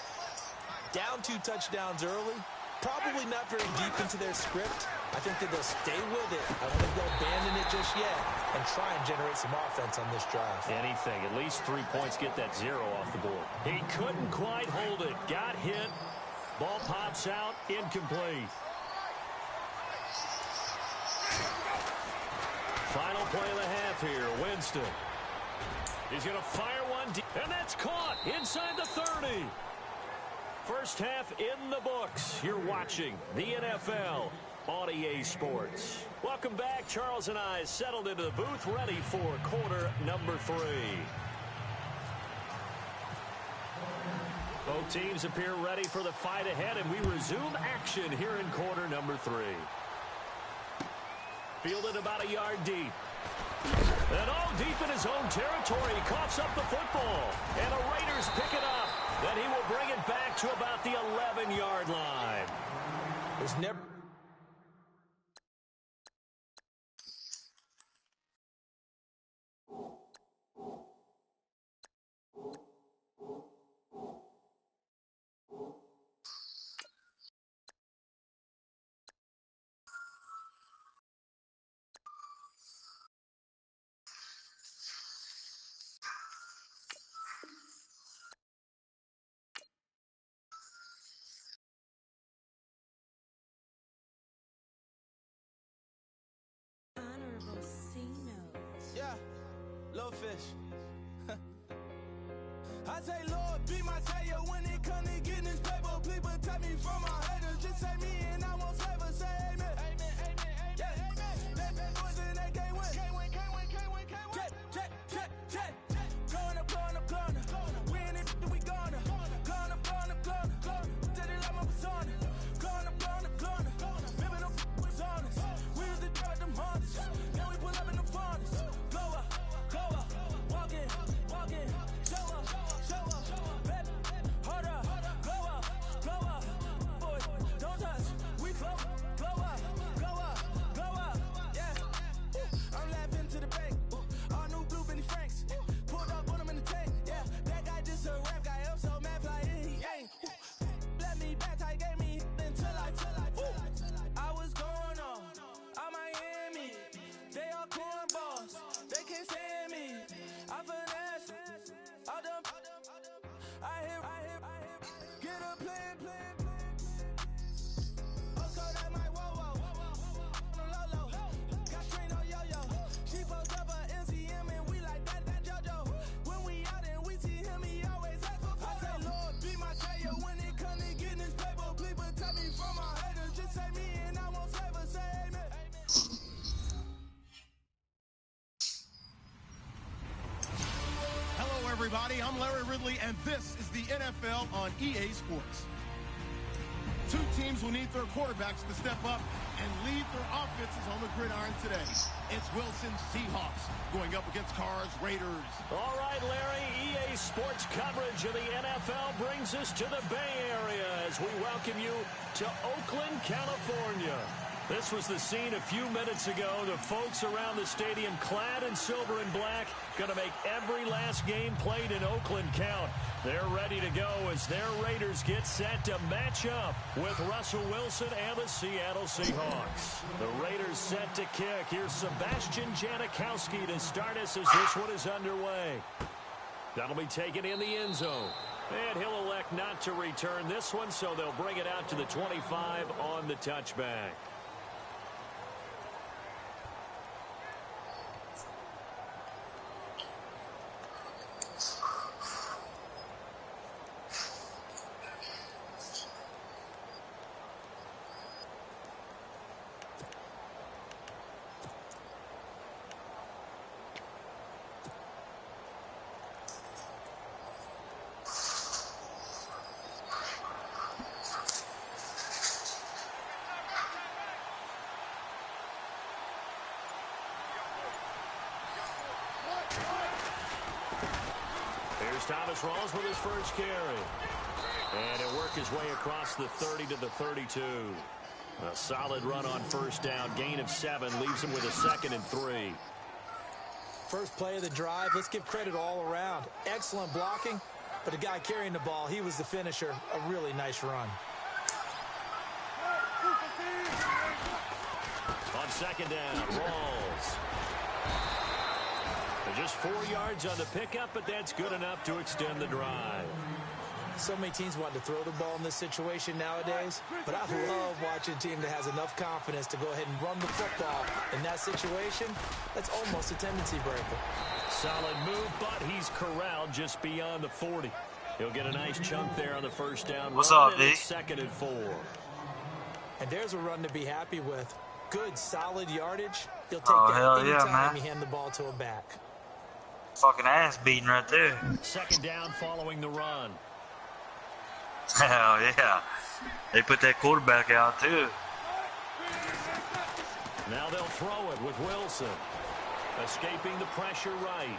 Down 2 touchdowns early, probably not very deep into their script. I think that they'll stay with it. I don't think they'll abandon it just yet and try and generate some offense on this drive. Anything. At least 3 points, get that 0 off the board. He couldn't quite hold it. Got hit. Ball pops out. Incomplete. Final play of the half here. Winston. He's going to fire one deep. And that's caught inside the 30. First half in the books. You're watching the NFL on EA Sports. Welcome back. Charles and I settled into the booth, ready for quarter number 3. Both teams appear ready for the fight ahead, and we resume action here in quarter number 3. Fielded about a yard deep. And all deep in his own territory. He coughs up the football. And the Raiders pick it up. Then he will bring it back to about the 11-yard line. There's never... Yeah, little fish. I say, Lord, be my savior when it come to getting this paper. Please protect me from my haters. Just say me and I won't save us. Say amen. Amen, amen, amen. Yeah. Amen. Let boys and they can't win. Can't win, can't win, can't win, can't win. Check. Going up. We in it, we gonna. Going up. Tell it like my persona. Going up. Remember them was honest. We was the drug them hardest. Now we pull up in the furnace. Go up. Walk in. Show up. Bet. Hold up. Go up. Boy, don't touch. We float. Blow up. Yeah. I'm laughing to the bank. All new blue Benny Franks. Pulled up on him in the tank. Yeah. That guy just a rap guy. I'm so mad fly in. He ain't. Let me back tight. Gave me until I was going on Miami. They all cornballs. They can't stand me. I finesse. All them. I hear. Get a plan. Also that my whoa. On the low. Got strain on yo-yo. She post up a MCM and we like that JoJo. When we out and we see him, he always ask for photo. I say, Lord, be my savior when it come to getting this paper. Please protect me from my haters. Just say me and I won't save us. Say amen. Hello, everybody. I'm Larry Ridley, and this is the NFL on EA Sports. 2 teams will need their quarterbacks to step up and lead their offenses on the gridiron today. It's Wilson's Seahawks going up against Carr's Raiders. All right, Larry, EA Sports coverage of the NFL brings us to the Bay Area as we welcome you to Oakland, California. This was the scene a few minutes ago. The folks around the stadium clad in silver and black going to make every last game played in Oakland count. They're ready to go as their Raiders get set to match up with Russell Wilson and the Seattle Seahawks. The Raiders set to kick. Here's Sebastian Janikowski to start us as this one is underway. That'll be taken in the end zone. And he'll elect not to return this one, so they'll bring it out to the 25 on the touchback. Thomas Rawls with his first carry. And he'll work his way across the 30 to the 32. A solid run on first down. Gain of 7 leaves him with a 2nd and 3. First play of the drive. Let's give credit all around. Excellent blocking, but the guy carrying the ball, he was the finisher. A really nice run. On second down, Rawls. Just 4 yards on the pickup, but that's good enough to extend the drive. So many teams want to throw the ball in this situation nowadays, but I love watching a team that has enough confidence to go ahead and run the football. In that situation, that's almost a tendency breaker. Solid move, but he's corralled just beyond the 40. He'll get a nice chunk there on the first down. What's up, D? 2nd and 4. And there's a run to be happy with. Good, solid yardage. He'll take that anytime you hand the ball to a back. Fucking ass beating right there. Second down following the run. Hell yeah. They put that quarterback out too. Now they'll throw it with Wilson. Escaping the pressure right.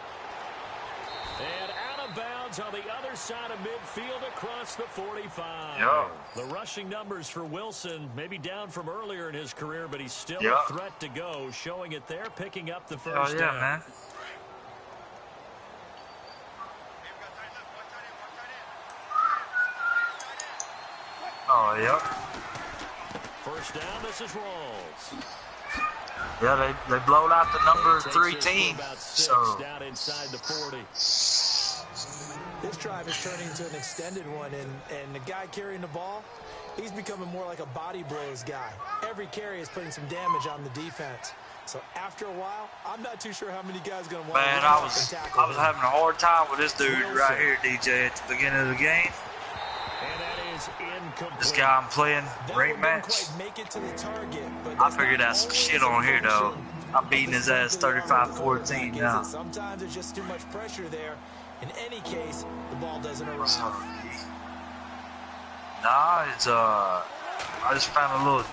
And out of bounds on the other side of midfield across the 45. Yeah. The rushing numbers for Wilson may be down from earlier in his career, but he's still a threat to go, showing it there, picking up the first down. Man. Oh, yep. First down, this is Rawls. Yeah, they blowed out the number 3 team. So down inside the 40. This drive is turning into an extended one, and the guy carrying the ball, he's becoming more like a body blows guy. Every carry is putting some damage on the defense. So after a while, I'm not too sure how many guys are going to want to I was having a hard time with this dude right here, DJ, at the beginning of the game. And that is incomplete. This guy I'm playing, rank match. I figured out some shit on here, though. I'm beating his ass 35-14 now. Sometimes there's just too much pressure there. In any case, the ball doesn't arrive. Nah, it's I just found a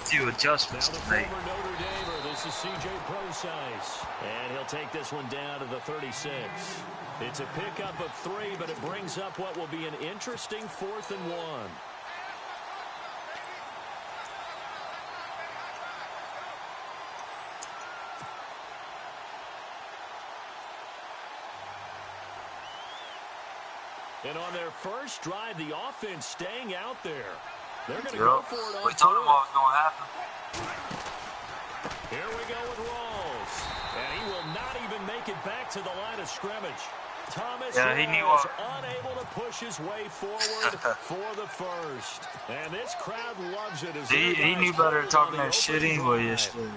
few adjustments to make. Notre Dame, this is C.J. Procise, and he'll take this one down to the 36. It's a pickup of 3, but it brings up what will be an interesting 4th and 1. And on their first drive, the offense staying out there. They're going to go for it on 4th. We told them what was going to happen. Here we go with Rawls. And he will not even make it back to the line of scrimmage. Thomas Rawls unable to push his way forward for the first. And this crowd loves it. As he knew better than talking that shit anyway yesterday.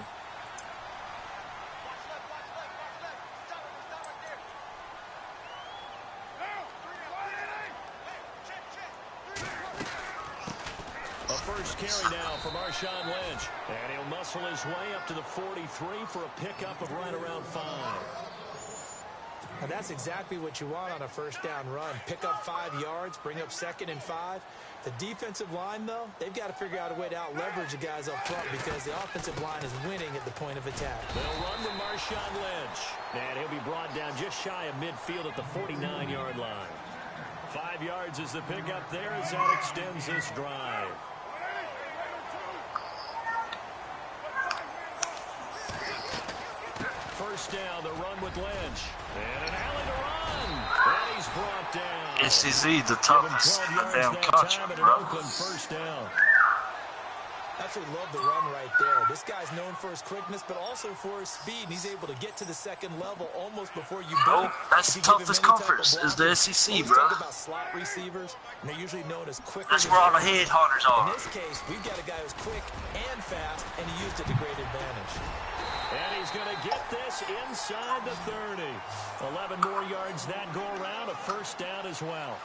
Carry now for Marshawn Lynch. And he'll muscle his way up to the 43 for a pickup of right around 5. And that's exactly what you want on a first down run. Pick up 5 yards, bring up 2nd and 5. The defensive line, though, they've got to figure out a way to out-leverage the guys up front because the offensive line is winning at the point of attack. They'll run with Marshawn Lynch. And he'll be brought down just shy of midfield at the 49-yard line. 5 yards is the pickup there as that extends this drive. First down, the run with Lynch. And an alley to run. And he's brought down. SEC, the toughest damn country, bro. First down. Absolutely love the run right there. This guy's known for his quickness, but also for his speed. And he's able to get to the 2nd level almost before you blink. That's the toughest conference, is the SEC, bro. Talk about slot receivers, and they're usually known as quicker. That's where all the headhunters are. In this case, we've got a guy who's quick and fast, and he used it to great advantage. And he's going to get this inside the 30. 11 more yards that go around, a first down as well.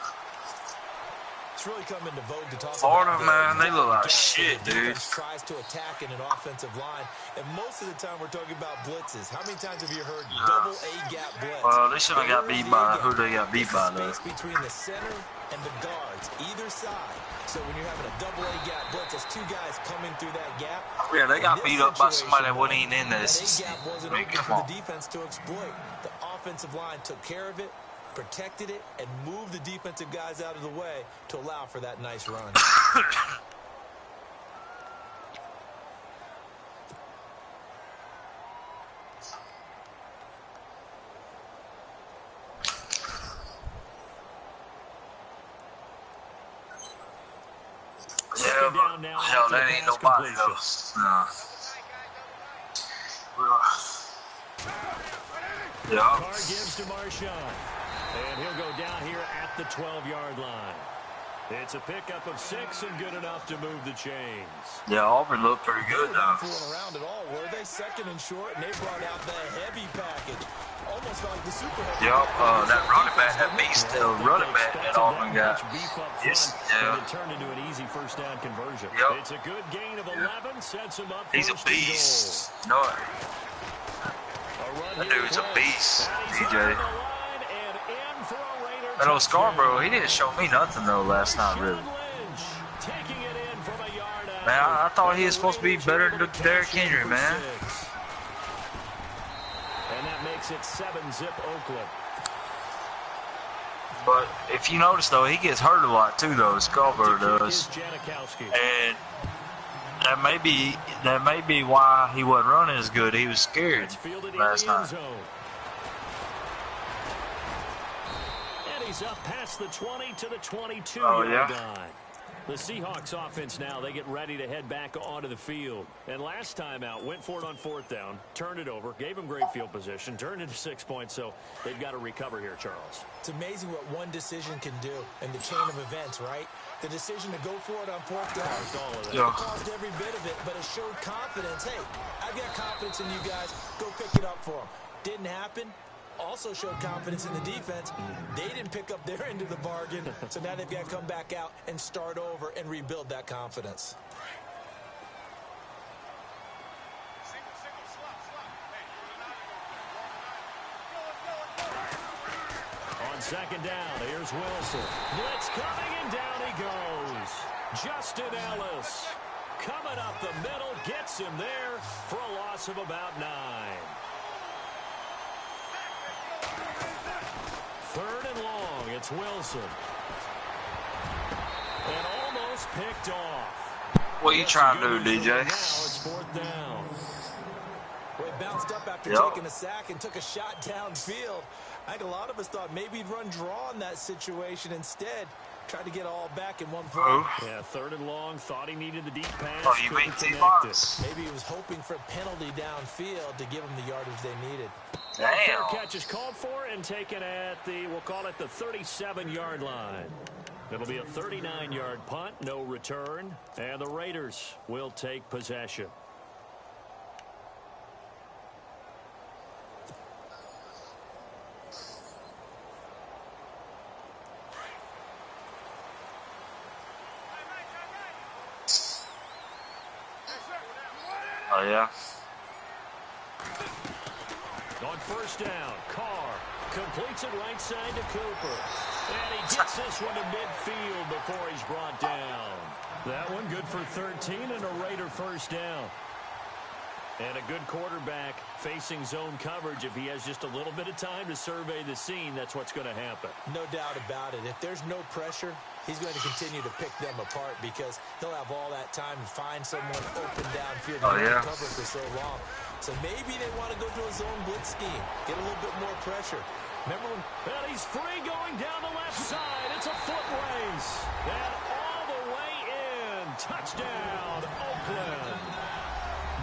It's really come into vogue to talk Florida, about man, they look like shit, dude. Tries to attack in an offensive line, and most of the time we're talking about blitzes. How many times have you heard double A-gap blitz? Well, they should have got beat by who they got beat by, though. Space between the center and the guards, either side. So when you're having a double A-gap blitz, that's 2 guys coming through that gap. Yeah, they got beat up by somebody that wasn't even in this. That A-gap wasn't open for the defense to exploit. The offensive line took care of it. protected it, and moved the defensive guys out of the way to allow for that nice run. Yeah, but hell, that ain't nobody else. Nah. Yeah. Carr gives to Marshawn. And he'll go down here at the 12-yard line. It's a pickup of 6 and good enough to move the chains. Yeah, Auburn looked pretty good though. Around at all, were they? Second and short, and they brought out the heavy package. Almost like the super heavy. Yep, that running back, that beast running back that Auburn got. Yes, yeah. It turned into an easy first down conversion. Yep. It's a good gain of 11, sets him up. He's a beast. No. That dude's a beast, DJ. That old Scarborough, he didn't show me nothing though last night, really. Man, I thought he was supposed to be better than Derrick Henry, man. And that makes it 7-zip Oakland. But if you notice though, he gets hurt a lot too though, Scarborough does. And that may be why he wasn't running as good. He was scared last night. He's up past the 20 to the 22 yard line. The Seahawks offense now, they get ready to head back onto the field. And last time out, went for it on 4th down, turned it over, gave them great field position, turned into 6 points, so they've got to recover here, Charles. It's amazing what one decision can do in the chain of events, right? The decision to go for it on 4th down. It caused every bit of it, but it showed confidence. Hey, I've got confidence in you guys. Go pick it up for them. Didn't happen. Also showed confidence in the defense. They didn't pick up their end of the bargain, so now they've got to come back out and start over and rebuild that confidence. On 2nd down, here's Wilson. Blitz coming, and down he goes. Justin Ellis coming up the middle, gets him there for a loss of about 9. 3rd and long, it's Wilson. And almost picked off. What are you trying to do, DJ? Now it's 4th down. Well, he bounced up after taking a sack and took a shot downfield. I think a lot of us thought maybe he'd run draw in that situation instead. Tried to get all back in one play. Yeah, 3rd and long, thought he needed the deep pass. Oh, you mean T-Box? Maybe he was hoping for a penalty downfield to give him the yardage they needed. Damn. Fair catch is called for and taken at the, we'll call it the 37-yard line. It'll be a 39-yard punt, no return, and the Raiders will take possession. Oh, yeah. On 1st down, Carr completes it right side to Cooper. And he gets this one to midfield before he's brought down. That one good for 13 and a Raider 1st down. And a good quarterback facing zone coverage. If he has just a little bit of time to survey the scene, that's what's going to happen. No doubt about it. If there's no pressure, he's going to continue to pick them apart because he'll have all that time to find someone open downfield and cover for so long. So maybe they want to go to a zone blitz scheme, get a little bit more pressure. Remember when... And he's free going down the left side. It's a foot race. And all the way in. Touchdown, Oakland.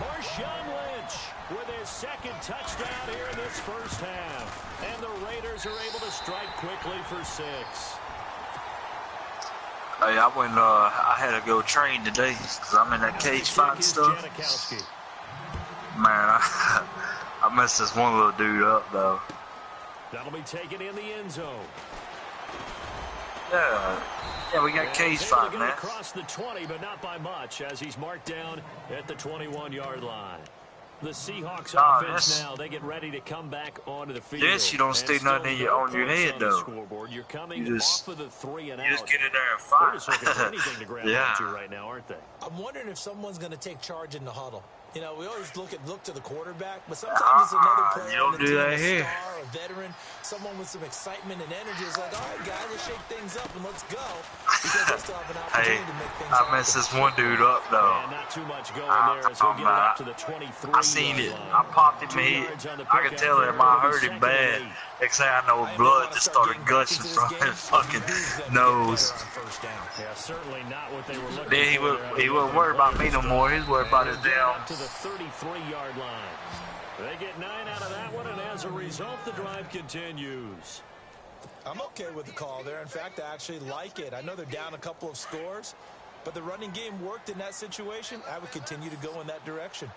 Marshawn Lynch with his 2nd touchdown here in this 1st half. And the Raiders are able to strike quickly for 6. Hey, I had to go train today because I'm in that cage fight stuff. Man, I messed this one little dude up, though. That'll be taken in the end zone. Yeah, we got cage fight, man. Across the 20, but not by much, as he's marked down at the 21-yard line. The Seahawks offense now, they get ready to come back onto the field. Yes, you don't stick nothing on your head, though. You're coming off of the 3 and out. You just get in there and fight. They're just looking for anything to grab onto right now, aren't they? I'm wondering if someone's going to take charge in the huddle. You know, we always look to the quarterback, but sometimes it's another player you don't on the do team, that a here. star, a veteran, someone with some excitement and energy. It's like, all right, guys, let's shake things up and let's go. Because they still have an opportunity to make things happen. I messed this one dude up, though. Not too much going there as he'll get it up to the 23. I seen it. I popped him in. I could tell him I hurt him bad. Next thing I know, blood just started gushing from his fucking nose. Yeah, certainly not what they were looking Then he wasn't worried about me no more. He was worried about his damn. To the 33-yard line. They get 9 out of that one, and as a result, the drive continues. I'm okay with the call there. In fact, I actually like it. I know they're down a couple of scores, but the running game worked in that situation. I would continue to go in that direction.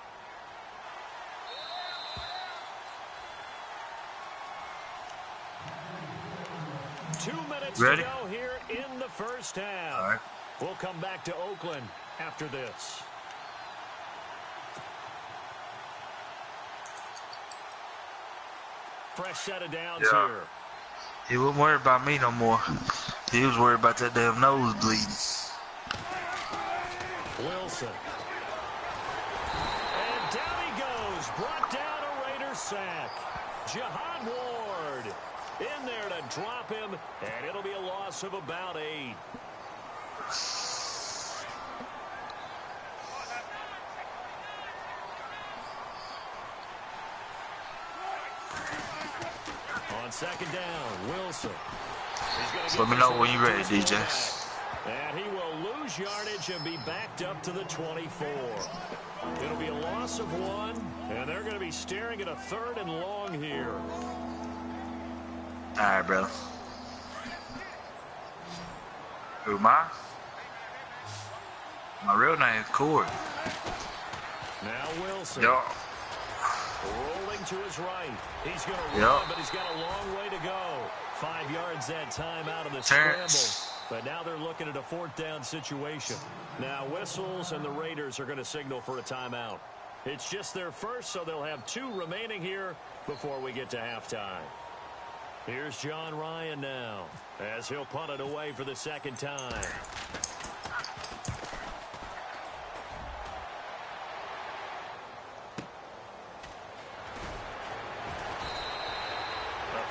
Two minutes Ready? to go here in the first half. All right. We'll come back to Oakland after this. Fresh set of downs here. He wasn't worried about me no more. He was worried about that damn nose bleeding. Wilson. And down he goes. Brought down a Raiders sack. Jihad Ward in there to drop him, and it'll be a loss of about 8. On second down, Wilson. So let me know when you're ready, DJ. And he will lose yardage and be backed up to the 24. It'll be a loss of 1, and they're going to be staring at a 3rd and long here. All right, brother. Who am I? My real name is Corey. Now Wilson. Yo. Rolling to his right. He's going to run, but he's got a long way to go. 5 yards that time out of the scramble. But now they're looking at a 4th down situation. Now whistles, and the Raiders are going to signal for a timeout. It's just their first, so they'll have 2 remaining here before we get to halftime. Here's John Ryan now, as he'll punt it away for the 2nd time.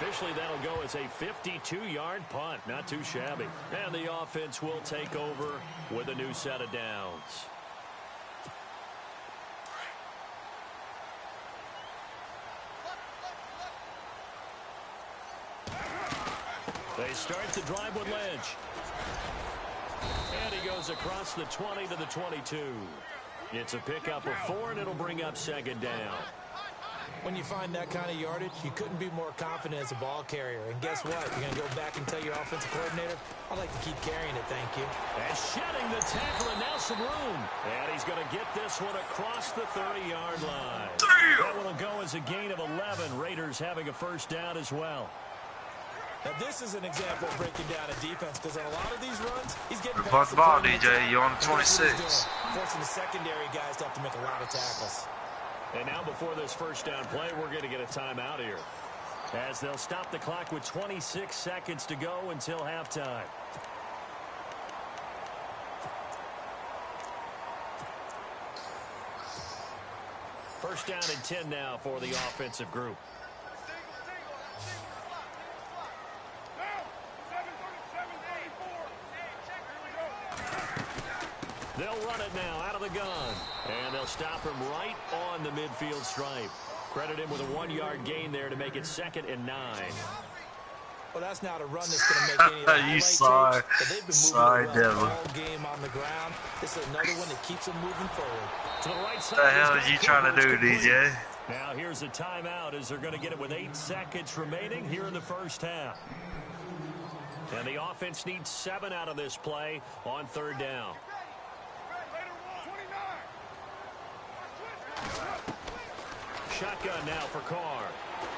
Officially, that'll go as a 52-yard punt. Not too shabby. And the offense will take over with a new set of downs. They start the drive with Lynch. And he goes across the 20 to the 22. It's a pickup of 4, and it'll bring up 2nd down. When you find that kind of yardage, you couldn't be more confident as a ball carrier. And guess what? You're going to go back and tell your offensive coordinator, I'd like to keep carrying it, thank you. And shedding the tackle, and now some room. And he's going to get this one across the 30-yard line. That one will go as a gain of 11. Raiders having a 1st down as well. Now, this is an example of breaking down a defense, because on a lot of these runs, he's getting past the ball, DJ. You're on the 26. Forcing the secondary guys to have to make a lot of tackles. And now before this 1st down play, we're going to get a timeout here, as they'll stop the clock with 26 seconds to go until halftime. First down and 10 now for the offensive group. They'll run it now out of the gun. And they'll stop him right on the midfield stripe. Credit him with a 1-yard gain there to make it 2nd and 9. Well, that's not a run that's going to make any of the You highlight tapes, but they've been moving devil. all game on the ground. This is another one that keeps them moving forward. To the right side. What the hell are you trying to do, DJ? Now here's a timeout as they're going to get it with 8 seconds remaining here in the 1st half. And the offense needs 7 out of this play on 3rd down. Shotgun now for Carr.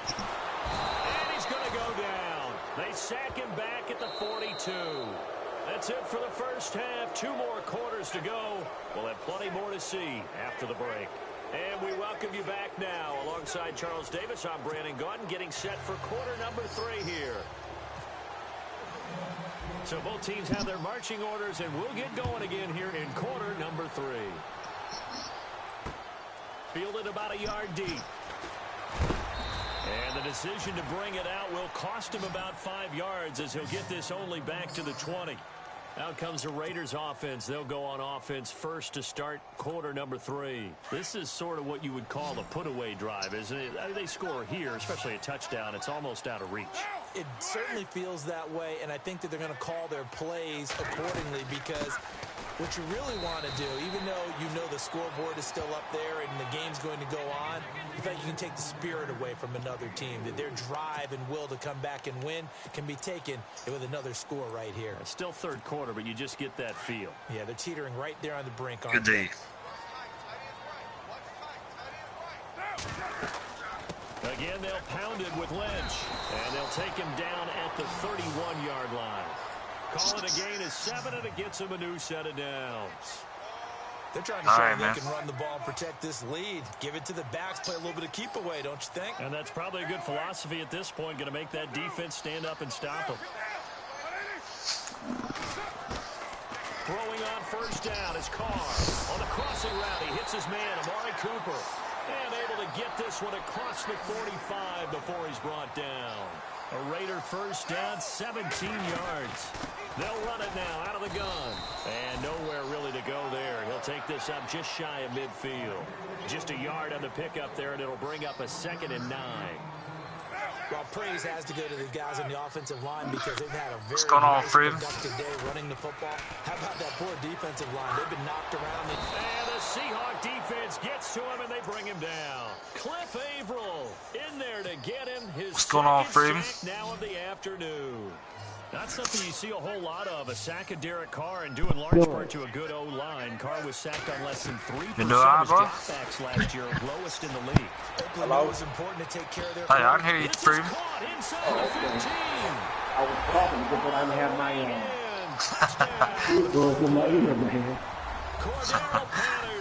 And he's going to go down. They sack him back at the 42. That's it for the 1st half. 2 more quarters to go. We'll have plenty more to see after the break. And we welcome you back now. Alongside Charles Davis, I'm Brandon Gaunt, getting set for quarter number 3 here. So both teams have their marching orders, and we'll get going again here in quarter number 3. fielded about a yard deep. And the decision to bring it out will cost him about 5 yards as he'll get this only back to the 20. Out comes the Raiders offense. They'll go on offense first to start quarter number 3. This is sort of what you would call a put-away drive, isn't it? They score here, especially a touchdown. It's almost out of reach. It certainly feels that way, and I think that they're going to call their plays accordingly because what you really want to do, even though you know the scoreboard is still up there and the game's going to go on, you think you can take the spirit away from another team, that their drive and will to come back and win can be taken with another score right here. It's still third quarter, but you just get that feel. Yeah, they're teetering right there on the brink. Good D. Again, they'll pound it with Lynch, and they'll take him down at the 31-yard line. Call it a gain of 7, and it gets him a new set of downs. They're trying to show they can run the ball and protect this lead. Give it to the backs, play a little bit of keep away, don't you think? And that's probably a good philosophy at this point, going to make that defense stand up and stop them. Throwing on first down is Carr. On the crossing route, he hits his man, Amari Cooper. And able to get this one across the 45 before he's brought down. A Raider first down, 17 yards. They'll run it now out of the gun. And nowhere really to go there. He'll take this up just shy of midfield. Just a yard on the pickup there, and it'll bring up a 2nd and 9. Well, praise has to go to the guys on the offensive line because they've had a very nice productive day running the football. How about that poor defensive line? They've been knocked around. And the Seahawk defense gets to him, and they bring him down. Cliff Averill in there to get him his second sack now of the afternoon. Not something you see a whole lot of. A sack of Derek Carr, and due in large part to a good O-line. Carr was sacked on less than 3% of his dropbacks last year, lowest in the league. Hello? It was important to take care of their Hey, I can hear you, Freem. I was talking, but I didn't have my going through my ear, man.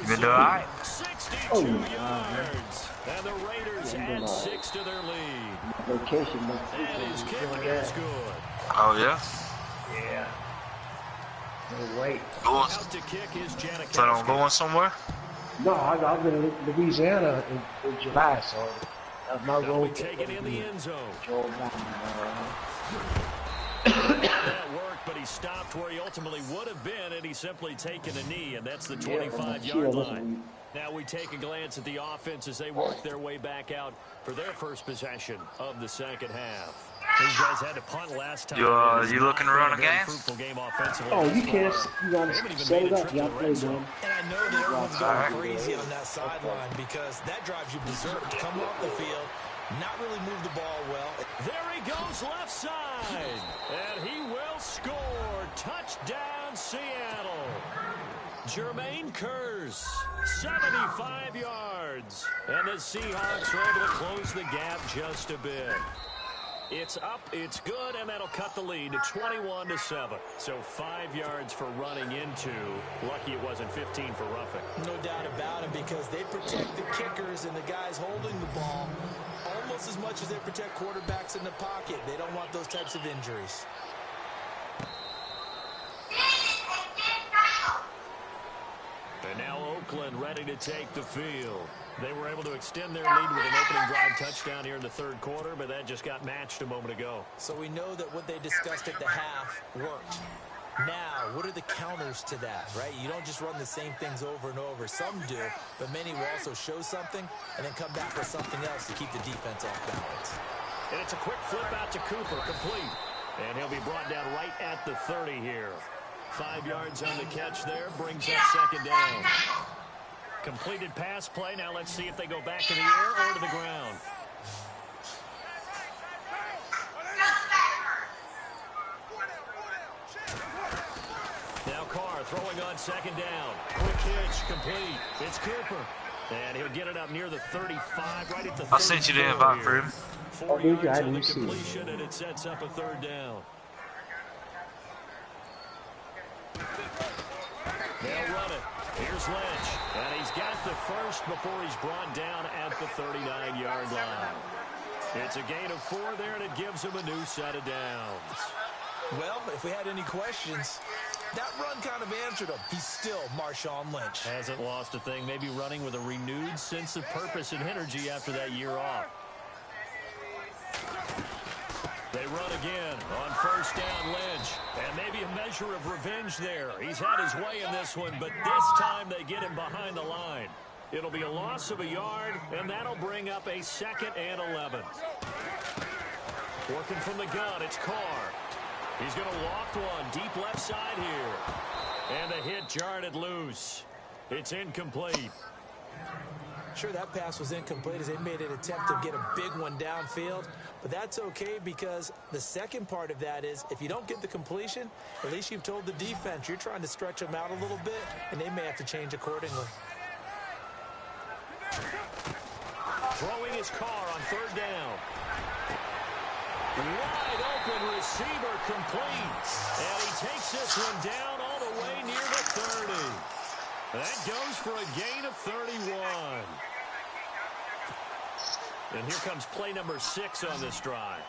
You been doing all right? 62 yards. And the Raiders add 6 to their lead. Vacation, and his kicker is good. Oh, yeah? Yeah. No, wait. Out to kick is Janikowski. So I'm going somewhere? No, I've been in Louisiana in July, so that's my road. Take it in the end zone. That worked, but he stopped where he ultimately would have been, and he's simply taken a knee, and that's the 25-yard line. Now we take a glance at the offense as they work their way back out for their first possession of the second half. These guys had to punt last time. You looking to run again? Oh, you can't. You got to set it up. Y'all play, man. And I know that everyone's going crazy on that sideline because that drives you berserk. Come off the field, not really move the ball well. There he goes left side. And he will score. Touchdown, Seattle. Jermaine Kearse, 75 yards. And the Seahawks are able to close the gap just a bit. It's up, it's good, and that'll cut the lead to 21-7. So 5 yards for running into. Lucky it wasn't 15 for roughing. No doubt about it, because they protect the kickers and the guys holding the ball almost as much as they protect quarterbacks in the pocket. They don't want those types of injuries. And now Oakland ready to take the field. They were able to extend their lead with an opening drive touchdown here in the third quarter, but that just got matched a moment ago. So we know that what they discussed at the half worked. Now, what are the counters to that, right? You don't just run the same things over and over. Some do, but many will also show something and then come back with something else to keep the defense off balance. And it's a quick flip out to Cooper, complete. And he'll be brought down right at the 30 here. 5 yards on the catch there, brings up second down. Completed pass play. Now let's see if they go back in the air or to the ground. Now Carr throwing on second down. Quick hitch, complete. It's Cooper. And he'll get it up near the 35, right at the 34. I sent you the invite for him. 4 yards on the completion, and it sets up a third down. They'll run it. Here's Lynch. And he's got the first before he's brought down at the 39-yard line. It's a gain of 4 there, and it gives him a new set of downs. Well, if we had any questions, That run kind of answered him. He's still Marshawn Lynch. Hasn't lost a thing. Maybe running with a renewed sense of purpose and energy after that year off. They run again on first down, Lynch. And maybe a measure of revenge there. He's had his way in this one, but this time they get him behind the line. It'll be a loss of a yard, and that'll bring up a 2nd and 11. Working from the gun, it's Carr. He's going to loft one deep left side here. And the hit jarred it loose. It's incomplete. Sure, that pass was incomplete as they made an attempt to get a big one downfield. But that's okay because the second part of that is if you don't get the completion, at least you've told the defense you're trying to stretch them out a little bit, and they may have to change accordingly. Throwing his Carr on third down. Wide open receiver complete. And he takes this one down all the way near the 30. That goes for a gain of 31. And here comes play number 6 on this drive.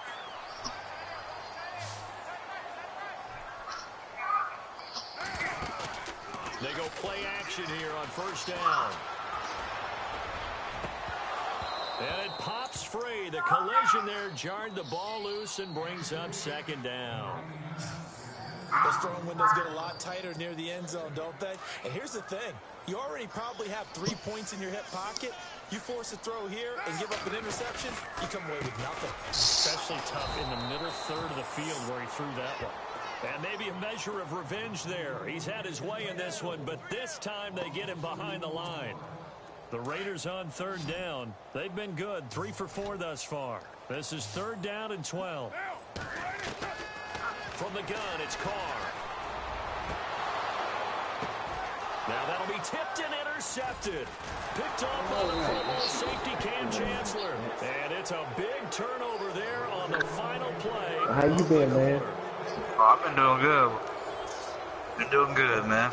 They go play action here on first down. And it pops free. The collision there jarred the ball loose and brings up 2nd down. Those throwing windows get a lot tighter near the end zone, don't they? And here's the thing. You already probably have 3 points in your hip pocket. You force a throw here and give up an interception, you come away with nothing. Especially tough in the middle third of the field where he threw that one. And maybe a measure of revenge there. He's had his way in this one, but this time they get him behind the line. The Raiders on third down. They've been good, 3 for 4 thus far. This is 3rd down and 12. From the gun, it's Carr. Now that'll be tipped and intercepted. Picked off by the football safety Cam Chancellor. And it's a big turnover there on the final play. How you been, man? Oh, I've been doing good. Been doing good, man.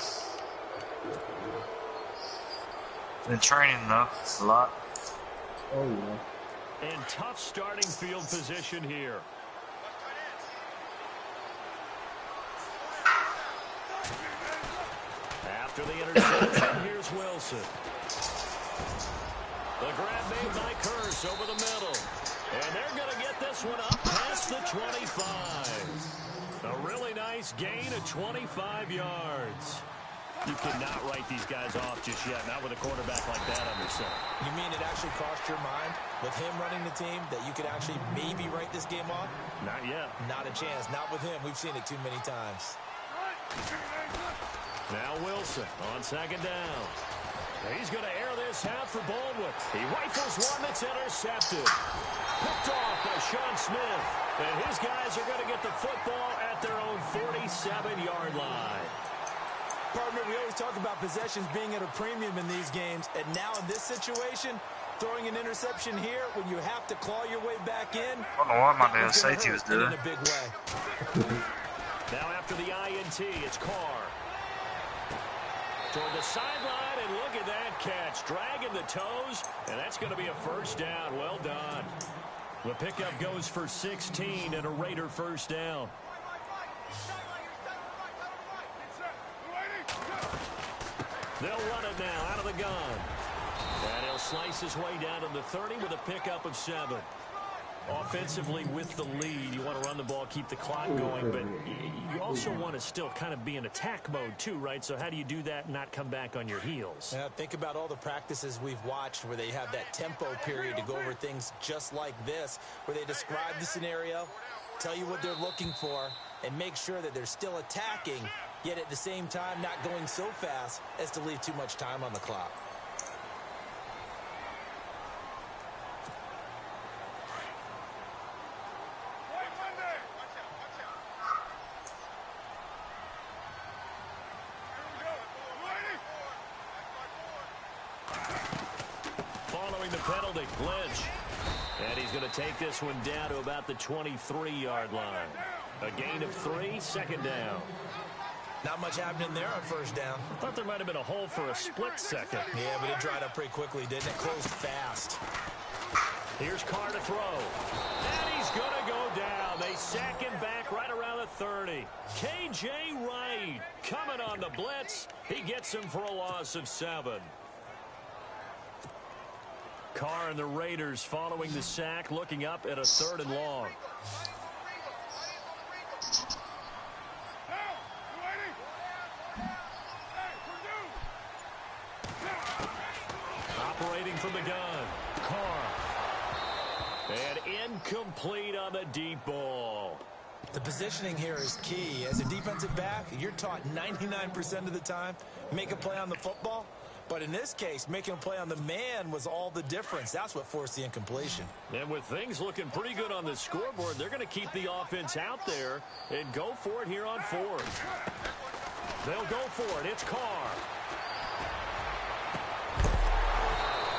Been training, though, a lot. Oh, yeah. And tough starting field position here. After the interception, here's Wilson. The grab made by Curse over the middle. And they're going to get this one up past the 25. A really nice gain of 25 yards. You cannot write these guys off just yet, not with a quarterback like that under center. You mean it actually crossed your mind with him running the team that you could actually maybe write this game off? Not yet. Not a chance. Not with him. We've seen it too many times. Now Wilson on 2nd down. He's going to air this out for Baldwin. He rifles one that's intercepted. Picked off by Sean Smith. And his guys are going to get the football at their own 47-yard line. Partner, we always talk about possessions being at a premium in these games. And now in this situation, throwing an interception here when you have to claw your way back in. I don't know what my damn safety was doing. In a big way. Now after the INT, it's Carr. Toward the sideline, and look at that catch. Dragging the toes, and that's going to be a first down. Well done. The pickup goes for 16 and a Raider first down. They'll run it now out of the gun. And he'll slice his way down to the 30 with a pickup of 7. Offensively with the lead, you want to run the ball, keep the clock going, but you also want to still kind of be in attack mode too, right? So how do you do that and not come back on your heels? Yeah, think about all the practices we've watched where they have that tempo period to go over things just like this, where they describe the scenario, tell you what they're looking for, and make sure that they're still attacking, yet at the same time not going so fast as to leave too much time on the clock. Following the penalty, Lynch. And he's going to take this one down to about the 23-yard line. A gain of 3, 2nd down. Not much happening there on first down. I thought there might have been a hole for a split second. Yeah, but it dried up pretty quickly, didn't it? Closed fast. Here's Carr to throw. And he's going to go down. They sack him back right around the 30. K.J. Wright coming on the blitz. He gets him for a loss of 7. Carr and the Raiders following the sack, looking up at a 3rd and long. Operating from the gun, Carr. And incomplete on the deep ball. The positioning here is key. As a defensive back, you're taught 99% of the time, make a play on the football. But in this case, making a play on the man was all the difference. That's what forced the incompletion. And with things looking pretty good on the scoreboard, they're going to keep the offense out there and go for it here on 4th. They'll go for it. It's Carr.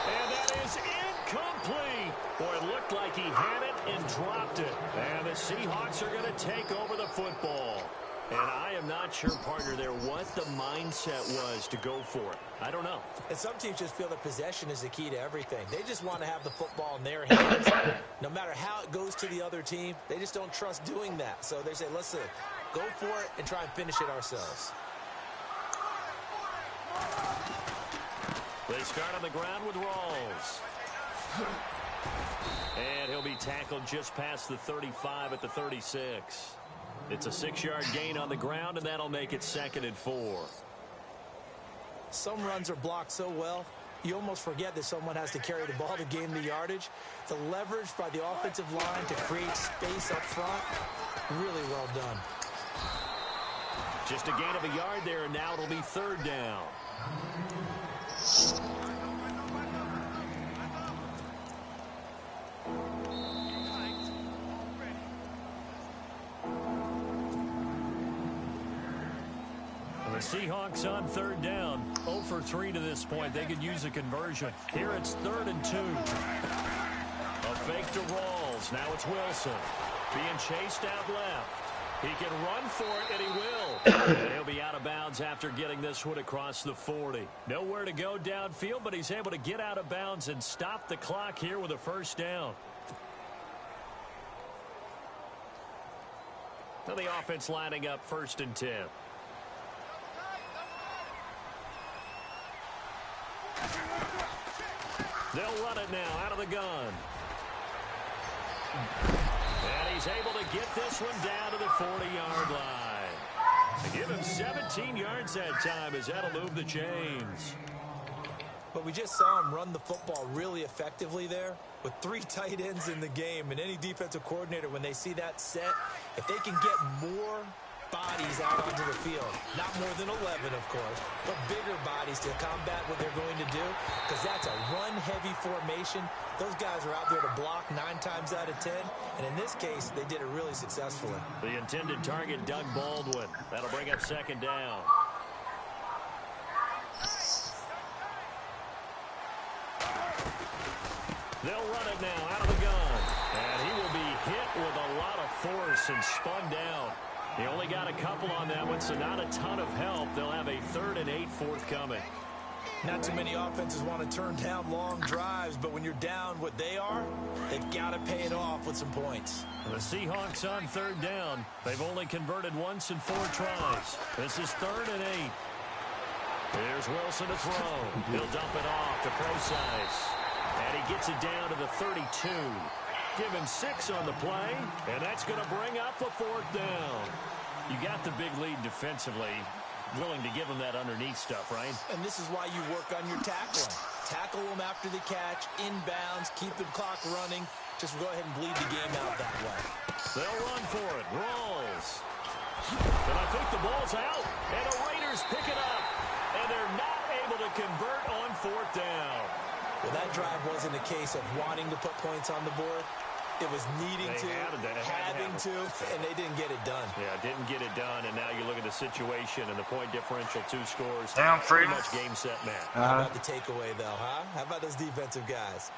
And that is incomplete. Boy, it looked like he had it and dropped it. And the Seahawks are going to take over the football. And I am not sure, partner, there what the mindset was to go for it. I don't know. And some teams just feel that possession is the key to everything. They just want to have the football in their hands. No matter how it goes to the other team, they just don't trust doing that. So they say, listen, go for it and try and finish it ourselves. They start on the ground with Rawls. And he'll be tackled just past the 35 at the 36. It's a 6-yard gain on the ground, and that'll make it 2nd and 4. Some runs are blocked so well, you almost forget that someone has to carry the ball to gain the yardage. The leverage by the offensive line to create space up front, really well done. Just a gain of a yard there, and now it'll be 3rd down. The Seahawks on 3rd down. 0 for 3 to this point. They could use a conversion. Here it's 3rd and 2. A fake to Rawls. Now it's Wilson. Being chased out left. He can run for it, and he will. And he'll be out of bounds after getting this one across the 40. Nowhere to go downfield, but he's able to get out of bounds and stop the clock here with a 1st down. Now the offense lining up 1st and 10. They'll run it now out of the gun. And he's able to get this one down to the 40-yard line. They give him 17 yards that time as that'll move the chains. But we just saw him run the football really effectively there with 3 tight ends in the game. And any defensive coordinator, when they see that set, if they can get more bodies out onto the field, not more than 11, of course, but bigger bodies to combat what they're going to do, because that's a run-heavy formation. Those guys are out there to block 9 times out of 10, and in this case, they did it really successfully. The intended target, Doug Baldwin. That'll bring up 2nd down. They'll run it now out of the gun, and he will be hit with a lot of force and spun down. He only got a couple on that one, so not a ton of help. They'll have a 3rd and 8 forthcoming. Not too many offenses want to turn down long drives, but when you're down what they are, they've got to pay it off with some points. The Seahawks on 3rd down. They've only converted once in 4 tries. This is 3rd and 8. Here's Wilson to throw. He'll dump it off to Procise. And he gets it down to the 32. Give him 6 on the play, and that's going to bring up a 4th down. You got the big lead defensively. Willing to give him that underneath stuff, right? And this is why you work on your tackling. Tackle them after the catch, inbounds, keep the clock running. Just go ahead and bleed the game out that way. They'll run for it. Rawls. And I think the ball's out. And the Raiders pick it up. And they're not able to convert on 4th down. Well, that drive wasn't a case of wanting to put points on the board. It was needing to, having to, and they didn't get it done. Yeah, didn't get it done, and now you look at the situation and the point differential, 2 scores. Down, pretty much game, set, match. How about the takeaway, though, huh? How about those defensive guys?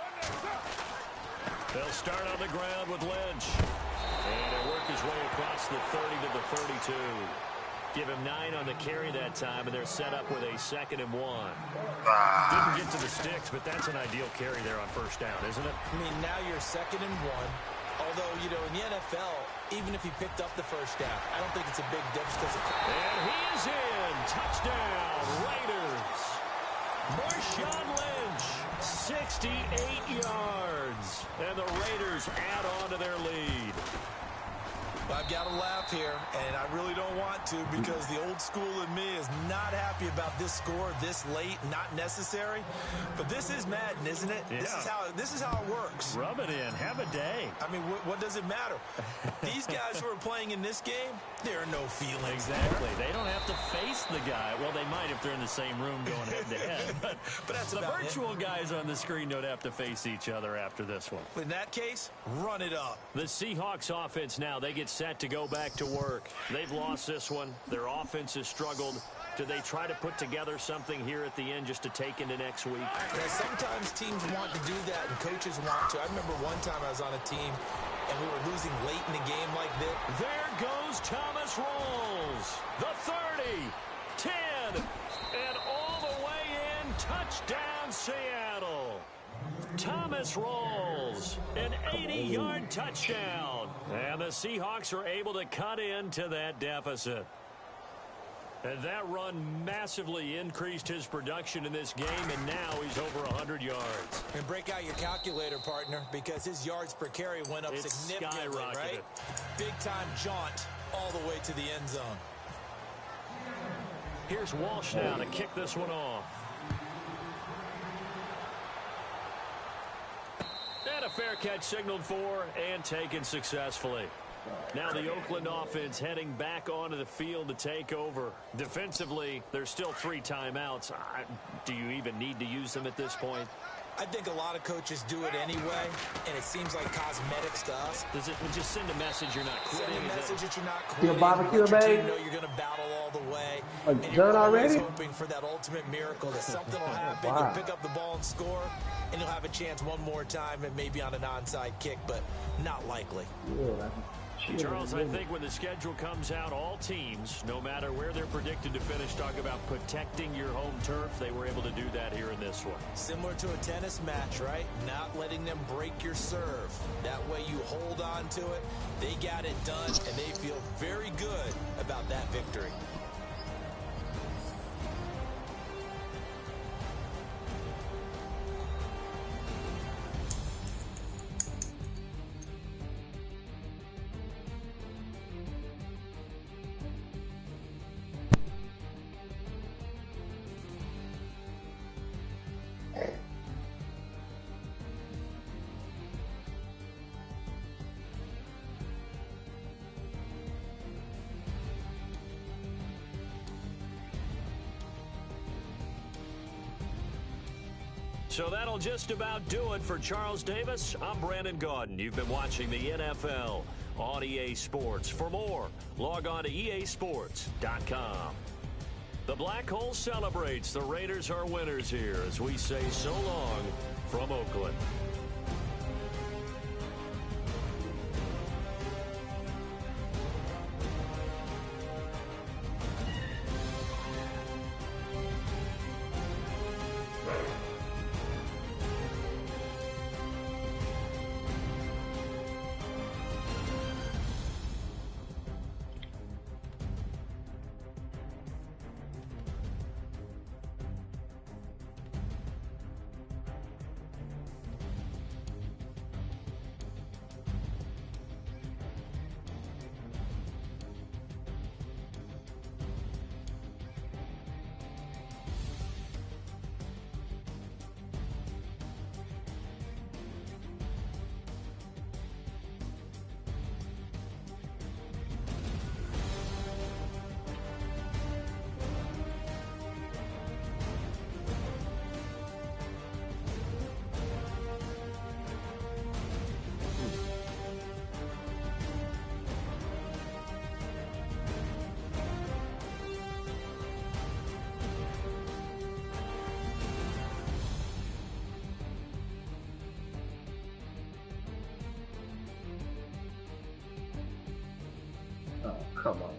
They'll start on the ground with Lynch. And he'll work his way across the 30 to the 32. Give him 9 on the carry that time, and they're set up with a 2nd and 1. Didn't get to the sticks, but that's an ideal carry there on 1st down, isn't it? I mean, now you're 2nd and 1. Although, you know, in the NFL, even if he picked up the first down, I don't think it's a big difference. And he is in. Touchdown, Raiders. Marshawn Lynch, 68 yards. And the Raiders add on to their lead. I've got to laugh here, and I really don't want to because the old school in me is not happy about this score this late, not necessary. But this is Madden, isn't it? Yeah. This is how it works. Rub it in. Have a day. I mean, what does it matter? These guys who are playing in this game, there are no feelings Exactly. They don't have to face the guy. Well, they might if they're in the same room going head-to-head. But that's the about virtual guys on the screen don't have to face each other after this one. In that case, run it up. The Seahawks offense now, they get set to go back to work. They've lost this one. Their offense has struggled. Do they try to put together something here at the end just to take into next week? Yeah, sometimes teams want to do that and coaches want to. I remember one time I was on a team and we were losing late in the game like this. There goes Thomas Rolls. The 30, 10, and all the way in. Touchdown, Seattle. Thomas Rolls, an 80-yard touchdown. And the Seahawks are able to cut into that deficit. And that run massively increased his production in this game, and now he's over 100 yards. And break out your calculator, partner, because his yards per carry went up significantly, right? Big-time jaunt all the way to the end zone. Here's Walsh now to kick this one off. And a fair catch signaled for and taken successfully. Now the Oakland offense heading back onto the field to take over. Defensively, there's still 3 timeouts. Do you even need to use them at this point? I think a lot of coaches do it anyway, and it seems like cosmetics to us. Does it just send a message you're not quitting? Send a message that you're not quitting. Your barbecue, let your babe? team know you're going to battle all the way. Done and you're always already? hoping for that ultimate miracle, that something will happen. Wow. You pick up the ball and score, and you'll have a chance one more time and maybe on an onside kick, but not likely. Charles, I think when the schedule comes out, all teams, no matter where they're predicted to finish, talk about protecting your home turf. They were able to do that here in this one. Similar to a tennis match, right? Not letting them break your serve. That way you hold on to it. They got it done, and they feel very good about that victory. So that'll just about do it for Charles Davis. I'm Brandon Gaudin. You've been watching the NFL on EA Sports. For more, log on to easports.com. The Black Hole celebrates. The Raiders are winners here as we say so long from Oakland. Come on.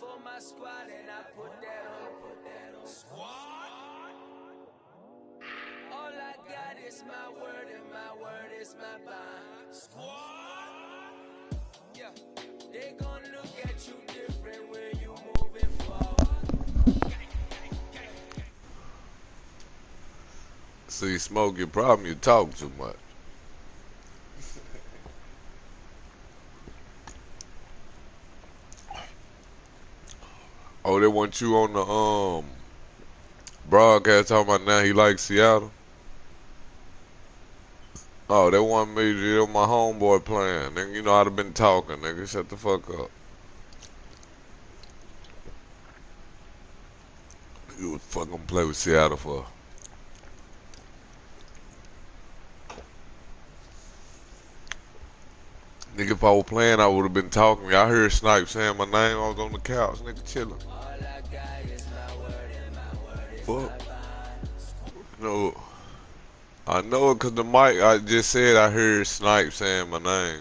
for my squad and I put that on. Squad. All I got is my word and my word is my bond. Squad. Yeah, they gon' look at you different when you moving forward. See, Smoke, your problem, you talk too much. Oh, they want you on the broadcast talking about now he likes Seattle. Oh, they want me to get my homeboy playing. Nigga, you know I'd have been talking, nigga. Shut the fuck up. You would fucking play with Seattle for. Nigga, if I was playing, I would have been talking. I heard Snipe saying my name. I was on the couch, nigga, chilling. Fuck. No. I know it because the mic, I just said I heard Snipe saying my name.